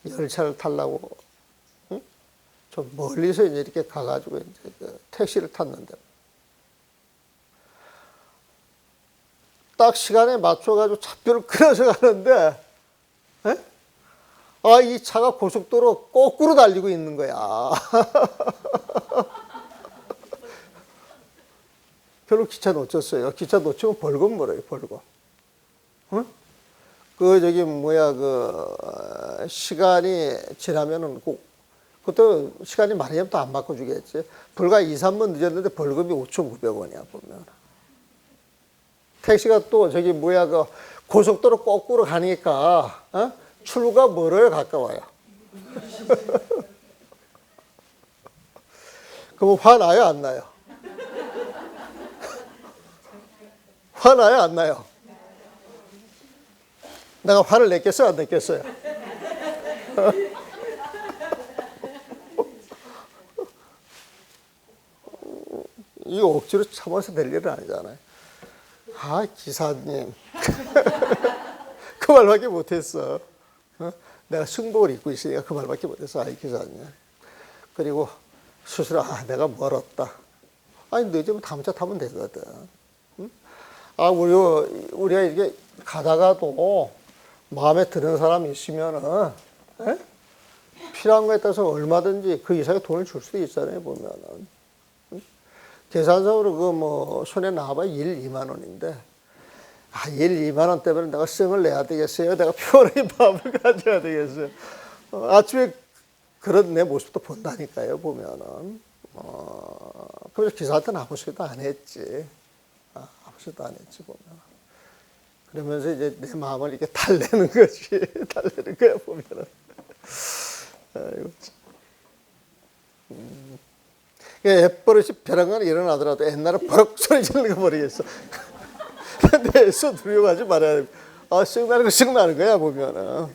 열차를 타려고, 좀 멀리서 이제 이렇게 가가지고 이제 그 택시를 탔는데, 딱 시간에 맞춰가지고 차표를 끊어서 가는데, 이 차가 고속도로 거꾸로 달리고 있는 거야. 별로 기차 놓쳤어요. 기차 놓치면 벌금 물어요, 벌금. 시간이 지나면은 그것도 시간이 많이 되면 또 안 바꿔주겠지. 불과 2, 3분 늦었는데 벌금이 5,900원이야, 보면. 택시가 또 고속도로 거꾸로 가니까, 출구가 멀어요, 가까워요? 그럼 화나요, 안 나요? 화나요, 안 나요? 내가 화를 냈겠어요, 안 냈겠어요? 이거 억지로 참아서 될 일은 아니잖아요. 기사님. 그 말밖에 못했어. 내가 승복을 입고 있으니까 그 말밖에 못했어. 기사님. 그리고 스스로 내가 멀었다. 늦으면 다음 차 타면 되거든. 우리가 이렇게 가다가도 마음에 드는 사람이 있으면은, 필요한 거에 따라서 얼마든지 그 이상의 돈을 줄 수도 있잖아요, 보면은. 계산상으로 손에 나와봐야 1, 2만 원인데, 1, 2만 원 때문에 내가 씀을 내야 되겠어요? 내가 편안히 마음을 가져야 되겠어요? 아침에 그런 내 모습도 본다니까요, 보면은. 그래서 기사한테는 아무 소리도 안 했지. 아무 소리도 안 했지, 보면. 그러면서 이제 내 마음을 이렇게 달래는 거지. 달래는 거야, 보면은. 아이고, 참. 애버릇이 벼랑간 일어나더라도 옛날에 버럭 소리 지르는 거 모르겠어. 근데 애써 누리려고 하지 말아야 돼. 쓱 나는 거야, 보면은.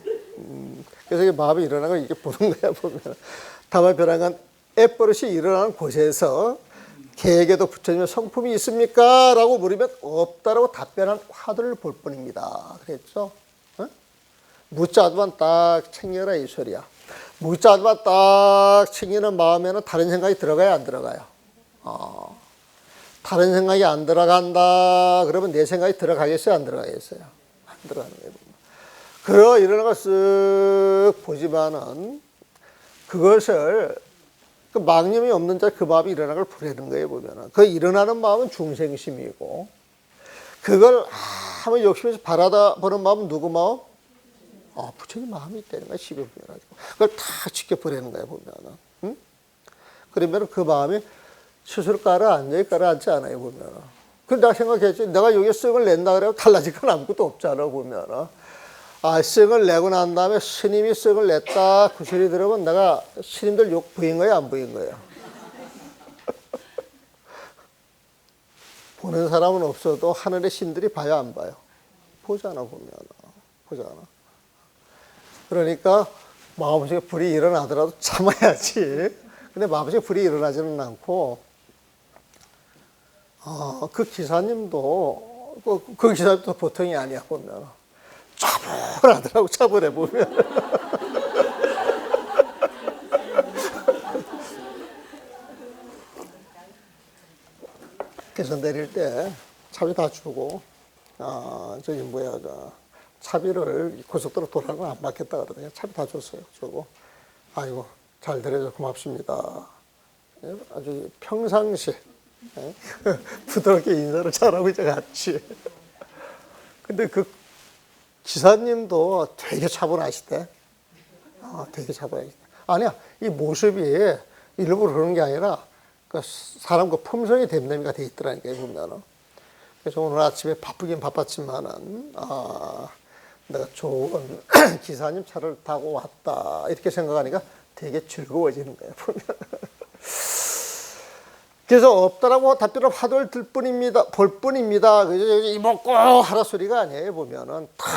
그래서 마음이 일어나고 이게 보는 거야, 보면은. 다만 벼랑간 애버릇이 일어나는 곳에서 개에게도 부처님의 성품이 있습니까? 라고 물으면 없다라고 답변한 화두를 볼 뿐입니다. 그랬죠? 묻자도만 딱 챙겨라, 이 소리야. 묵자마 딱 챙기는 마음에는 다른 생각이 들어가요, 안 들어가요? 다른 생각이 안 들어간다 그러면 내 생각이 들어가겠어요, 안 들어가겠어요? 안 들어가는 거예요. 그러 일어나가 쓱 보지만은 그것을 그 망념이 없는 자 그 마음이 일어나는 걸 보려는 거예요, 보면은. 그 일어나는 마음은 중생심이고, 그걸 아무 욕심에서 바라다 보는 마음은 누구 마음? 부처님 마음이 있다는 거야, 12분이라 가지고. 그걸 다 지켜보려는 거야, 보면은. 응? 그러면 그 마음이 스스로 가라앉아, 가라앉지 않아요, 보면은. 그 내가 생각했지. 내가 여기에 쓱을 낸다 그래도 달라질 건 아무것도 없잖아, 보면은. 쓱을 내고 난 다음에 스님이 쓱을 냈다 그 소리 들으면 내가 스님들 욕 보인 거야, 안 보인 거야? 보는 사람은 없어도 하늘의 신들이 봐요, 안 봐요? 보잖아, 보면. 보잖아. 그러니까 마음속에 불이 일어나더라도 참아야지. 근데 마음속에 불이 일어나지는 않고, 그 기사님도, 그 기사님도 보통이 아니야, 보면. 차분하더라고, 차분해, 보면. 그래서 내릴 때 차비 다 주고, 저기 뭐야, 차비를 고속도로 돌아가는 건 안 받겠다 그러더니 차비 다 줬어요. 주고, 아이고, 잘 데려줘 고맙습니다. 아주 평상시, 부드럽게 인사를 잘하고 이제 갔지. 근데 그 기사님도 되게 차분하시대. 되게 차분하시대. 아니야, 이 모습이 일부러 그러는 게 아니라, 그 사람 그 품성이 됨됨이가 돼 있더라니까, 보면은. 그래서 오늘 아침에 바쁘긴 바빴지만은, 내가 좋은 기사님 차를 타고 왔다. 이렇게 생각하니까 되게 즐거워지는 거예요, 보면. 그래서 없다라고 답변을 화두를 들 뿐입니다. 볼 뿐입니다. 그래서 이먹고 하라 소리가 아니에요, 보면은. 다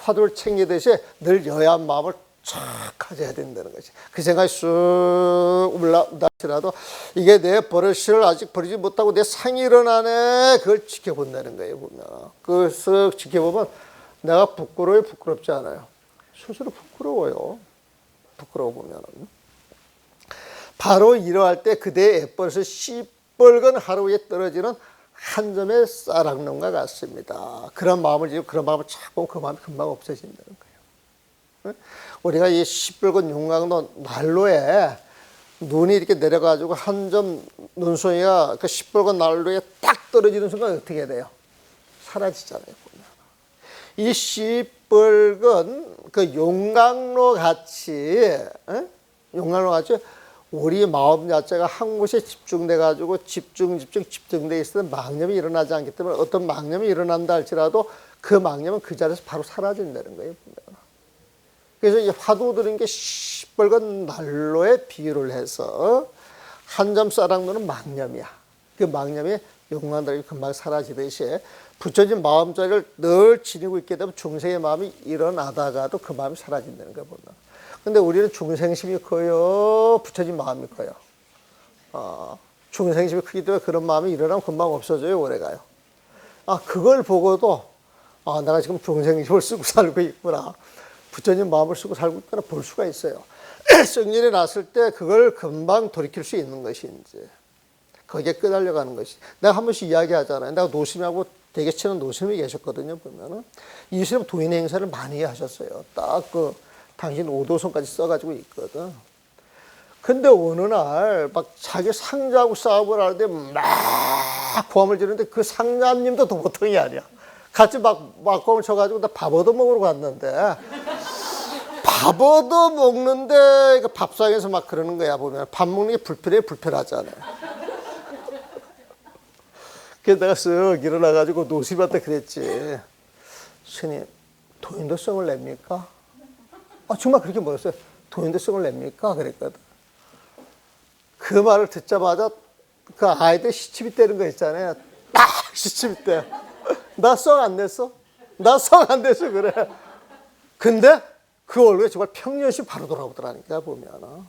화두를 챙기듯이 늘 여야한 마음을 쫙 가져야 된다는 거지. 그 생각이 쑥 올라오더라도 이게 내 버릇을 아직 버리지 못하고 내 상이 일어나네. 그걸 지켜본다는 거예요, 보면. 그걸 쓱 지켜보면 내가 부끄러워요, 부끄럽지 않아요? 스스로 부끄러워요. 부끄러워 보면은. 바로 이러할 때 그대의 애버릇을 시뻘건 하루 위에 떨어지는 한 점의 쌀학농과 같습니다. 그런 마음을 지고 그런 마음을 찾고 그 마음이 금방 없어진다는 거예요. 우리가 이 시뻘건 용광로 난로에 눈이 이렇게 내려가지고 한 점 눈송이가 그 시뻘건 난로에 딱 떨어지는 순간 어떻게 돼요? 사라지잖아요. 보면. 이 시뻘건 그 용광로 같이, 용광로 같이 우리 마음 자체가 한 곳에 집중돼 가지고 집중돼 있으면 망념이 일어나지 않기 때문에 어떤 망념이 일어난다 할지라도 그 망념은 그 자리에서 바로 사라진다는 거예요. 그래서 이 화두 드린 게 시뻘건 난로에 비유를 해서 한 점 쌀학노는 망념이야. 그 망념이 용광로에 금방 사라지듯이 부처진 마음자리를 늘 지니고 있게 되면 중생의 마음이 일어나다가도 그 마음이 사라진다는 거예요. 근데 우리는 중생심이 커요, 부처진 마음이 커요. 중생심이 크기 때문에 그런 마음이 일어나면 금방 없어져요, 오래가요. 그걸 보고도 내가 지금 중생심을 쓰고 살고 있구나, 부처진 마음을 쓰고 살고 있구나 볼 수가 있어요. 성질이 났을 때 그걸 금방 돌이킬 수 있는 것인지, 거기에 끄달려가는 것이. 내가 한 번씩 이야기하잖아요. 내가 노심하고 되게 친한 노심이 계셨거든요. 보면은 이스님 도인 행사를 많이 하셨어요. 딱 당신 오도선까지 써가지고 있거든. 근데 어느 날 막 자기 상자하고 싸움을 하는데 막 고함을 지르는데 그 상자님도 보통이 아니야. 같이 막 고함을 쳐가지고 나 밥 얻어 먹으러 갔는데 밥 얻어 먹는데 밥상에서 막 그러는 거야. 보면 밥 먹는 게 불편하잖아요. 그래서 내가 쓱 일어나가지고 노심한테 그랬지. 스님, 도인도성을 냅니까? 정말 그렇게 물었어요. 도인도성을 냅니까? 그랬거든. 그 말을 듣자마자 그 아이들 시치미 떼는 거 있잖아요. 딱 시치미 떼. 나 썩 안 냈어? 나 썩 안 냈어, 그래. 근데 그 얼굴에 정말 평년시 바로 돌아오더라니까, 보면.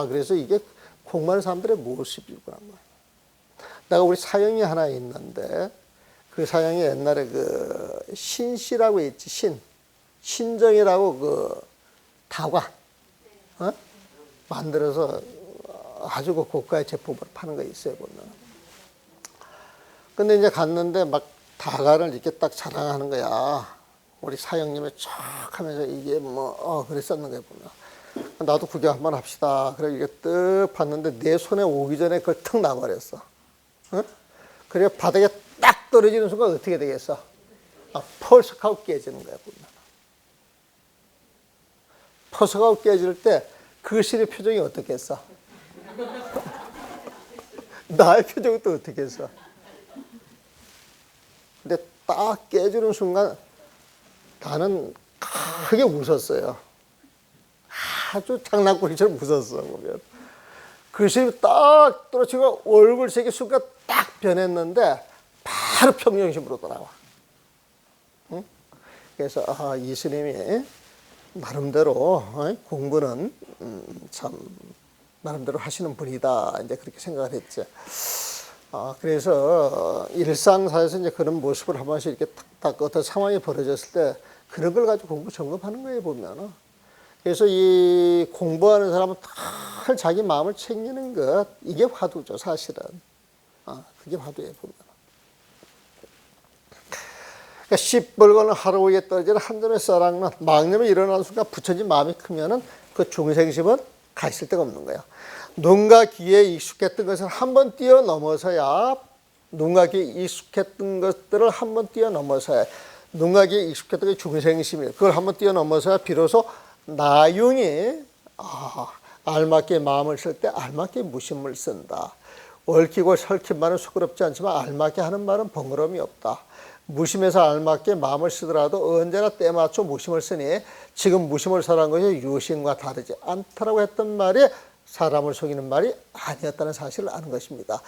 그래서 이게 공부하는 사람들의 모습이구나. 내가 우리 사형이 하나 있는데, 그 사형이 옛날에 그 신씨라고 있지, 신정이라고 그 다관, 어? 만들어서 아주 그 고가의 제품으로 파는 거 있어요, 보면. 근데 이제 갔는데 막 다가를 이렇게 딱 자랑하는 거야. 우리 사형님이 쫙 하면서 이게 뭐, 그랬었는 거야, 보면. 나도 구경 한번 합시다. 그래, 이게 뜩 봤는데 내 손에 오기 전에 그걸 턱 놔버렸어. 어? 그래, 바닥에 딱 떨어지는 순간 어떻게 되겠어? 펄썩하고 깨지는 거야, 보면. 펄썩하고 깨질 때 그 실의 표정이 어떻겠어? 나의 표정이 또 어떻겠어? 근데 딱 깨지는 순간 나는 크게 웃었어요. 아주 장난꾸러기처럼 웃었어, 보면. 그 실이 딱 떨어지고 얼굴색이 순간 딱 변했는데 바로 평정심으로 돌아와. 응? 그래서 이 스님이 나름대로 공부는 참 나름대로 하시는 분이다, 이제 그렇게 생각을 했죠. 그래서 일상사에서 이제 그런 모습을 한 번씩 이렇게 탁탁 어떤 상황이 벌어졌을 때 그런 걸 가지고 공부 점검하는 거예요, 보면은. 그래서 이 공부하는 사람은 다 자기 마음을 챙기는 것, 이게 화두죠, 사실은. 그게 화두예요, 보면. 그러니까 씨뻘거는 하루 위에 떨어지는 한 점의 쌀랑은 망념이 일어나는 순간 부처님 마음이 크면은 그 중생심은 가 있을 데가 없는 거야. 눈과 귀에 익숙했던 것을 한번 뛰어넘어서야, 눈과 귀에 익숙했던 것들을 한번 뛰어넘어서야, 눈과 귀에 익숙했던 게 중생심이에요. 그걸 한번 뛰어넘어서야 비로소 나용이 알맞게 마음을 쓸 때 알맞게 무심을 쓴다. 얽히고 설킨 말은 수그럽지 않지만 알맞게 하는 말은 번거로움이 없다. 무심해서 알맞게 마음을 쓰더라도 언제나 때맞춰 무심을 쓰니 지금 무심을 설한 것이 유심과 다르지 않다라고 했던 말이 사람을 속이는 말이 아니었다는 사실을 아는 것입니다.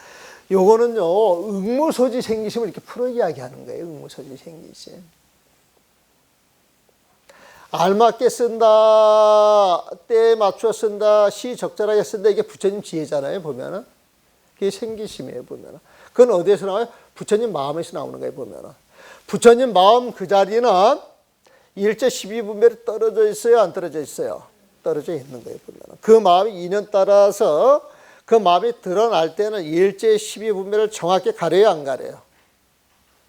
요거는요, 응무소지 생기심을 이렇게 풀어 이야기하는 거예요. 응무소지 생기심. 알맞게 쓴다, 때에 맞춰 쓴다, 시적절하게 쓴다, 이게 부처님 지혜잖아요, 보면은. 그게 생기심이에요, 보면은. 그건 어디에서 나와요? 부처님 마음에서 나오는 거예요, 보면은. 부처님 마음 그 자리는 일제 12분별이 떨어져 있어요, 안 떨어져 있어요? 떨어져 있는 거예요, 보면은. 그 마음이 인연 따라서 그 마음이 드러날 때는 일제 12분별을 정확히 가려요, 안 가려요?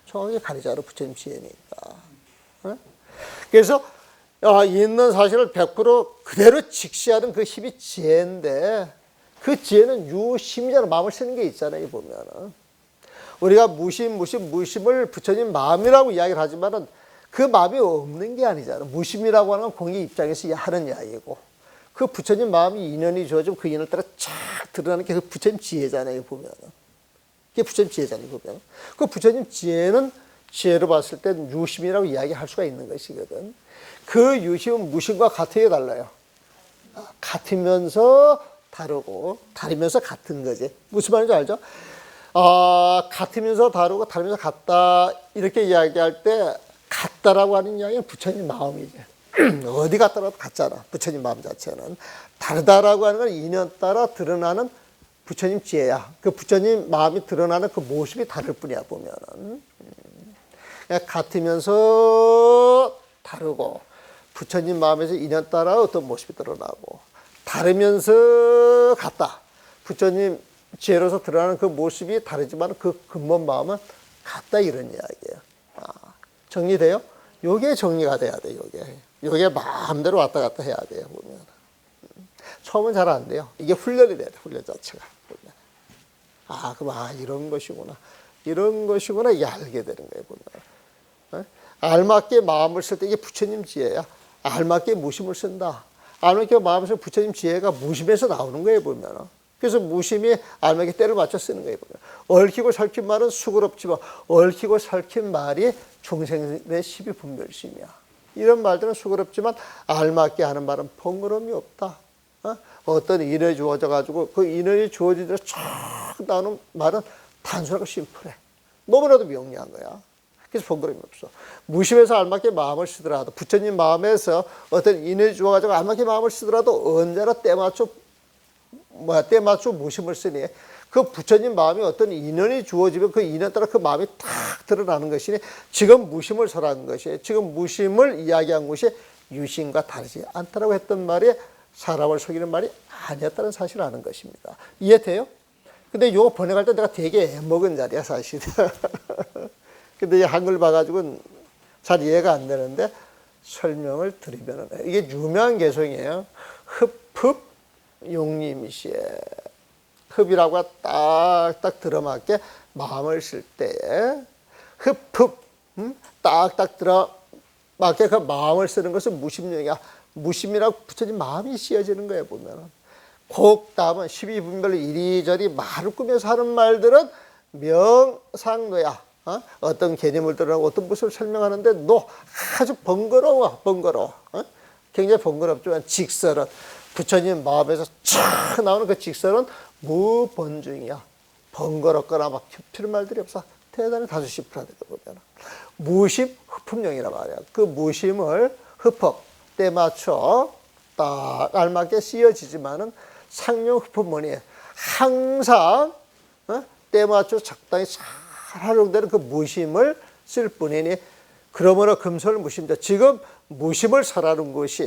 정확히 가리자로 부처님 지혜니까. 그래서 있는 사실을 100% 그대로 직시하는 그 힘이 지혜인데, 그 지혜는 유심이잖아. 마음을 쓰는 게 있잖아요, 보면은. 우리가 무심을 부처님 마음이라고 이야기를 하지만은 그 마음이 없는 게 아니잖아. 무심이라고 하는 건 공의 입장에서 하는 이야기고, 그 부처님 마음이 인연이 주어지면 그 인연을 따라 쫙 드러나는 게 그 부처님 지혜잖아요, 보면은. 그게 부처님 지혜잖아요, 보면은. 그 부처님 지혜는 지혜로 봤을 땐 유심이라고 이야기할 수가 있는 것이거든. 그 유심은 무심과 같은 게 달라요. 같으면서 다르고, 다르면서 같은 거지. 무슨 말인지 알죠? 같으면서 다르고, 다르면서 같다, 이렇게 이야기할 때, 같다라고 하는 이야기는 부처님 마음이지. 어디 같다라도 같잖아, 부처님 마음 자체는. 다르다라고 하는 건 인연 따라 드러나는 부처님 지혜야. 그 부처님 마음이 드러나는 그 모습이 다를 뿐이야, 보면은. 같으면서 다르고, 부처님 마음에서 인연 따라 어떤 모습이 드러나고, 다르면서 같다. 부처님 지혜로서 드러나는 그 모습이 다르지만 그 근본 마음은 같다, 이런 이야기예요. 정리돼요? 요게 정리가 돼야 돼, 요게 마음대로 왔다 갔다 해야 돼요, 보면. 처음은 잘 안 돼요. 이게 훈련이 돼야 돼, 훈련 자체가. 보면. 이런 것이구나. 이런 것이구나, 이게 알게 되는 거예요, 보면. 알맞게 마음을 쓸 때 이게 부처님 지혜야. 알맞게 무심을 쓴다. 알맞게 마음을 쓸 부처님 지혜가 무심에서 나오는 거예요, 보면. 그래서 무심이 알맞게 때를 맞춰 쓰는 거예요, 보면. 얽히고 설킨 말은 수그럽지만 얽히고 설킨 말이 중생의 12분별심이야. 이런 말들은 수그럽지만 알맞게 하는 말은 번거로움이 없다. 어떤 인연이 주어져가지고 그 인연이 주어진 대로 쫙 나오는 말은 단순하고 심플해. 너무나도 명료한 거야. 그래서 번거로움이 없어. 무심해서 알맞게 마음을 쓰더라도, 부처님 마음에서 어떤 인연이 주어가지고 알맞게 마음을 쓰더라도 언제나 때맞춰 무심을 쓰니 그 부처님 마음이 어떤 인연이 주어지면 그 인연 따라 그 마음이 탁 드러나는 것이니 지금 무심을 설한 것이, 지금 무심을 이야기한 것이 유심과 다르지 않다라고 했던 말이 사람을 속이는 말이 아니었다는 사실을 아는 것입니다. 이해돼요? 근데 이거 번역할 때 내가 되게 애먹은 자리야, 사실. 근데 이 한글 봐가지고는 잘 이해가 안 되는데 설명을 드리면은 이게 유명한 개성이에요. 흡흡 용림시에. 흡이라고 딱딱 들어맞게 마음을 쓸 때에 흡흡 딱딱 들어맞게 그 마음을 쓰는 것은 무심령이야. 무심이라고 붙여진 마음이 씌어지는 거예요, 보면은. 곡 다음은 12분별로 이리저리 말을 꾸며서 하는 말들은 명상노야. 어떤 개념을 들어가고 어떤 모습을 설명하는데 너 아주 번거로워. 굉장히 번거롭지만 직설은 부처님 마음에서 촥 나오는 그 직설은 무번중이야. 번거롭거나 막 필요한 말들이 없어. 대단히 다소시프라는 거 보면 무심 흡흡령이라 말이야. 그 무심을 흡흡 때 맞춰 딱 알맞게 씌어지지만은 상용 흡흡문이 항상 때 맞춰 적당히 잘 활용되는 그 무심을 쓸 뿐이니 그러므로 금설 무심자 지금 무심을 설하는 것이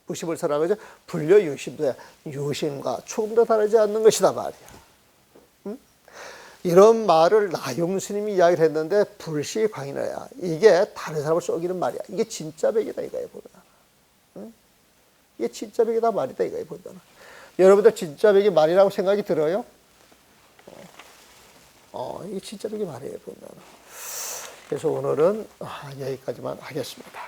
무심을 설하는 것이 불려 유심도야. 유심과 조금도 다르지 않는 것이다 말이야. 이런 말을 나용 스님이 이야기를 했는데 불시광인어야. 이게 다른 사람을 속이는 말이야. 이게 진짜 백이다 이거야 보면. 이게 진짜 백이다 말이다 이거야 보면. 여러분들 진짜 백이 말이라고 생각이 들어요? 이게 진짜 백이 말이에요 보면. 그래서 오늘은 여기까지만 하겠습니다.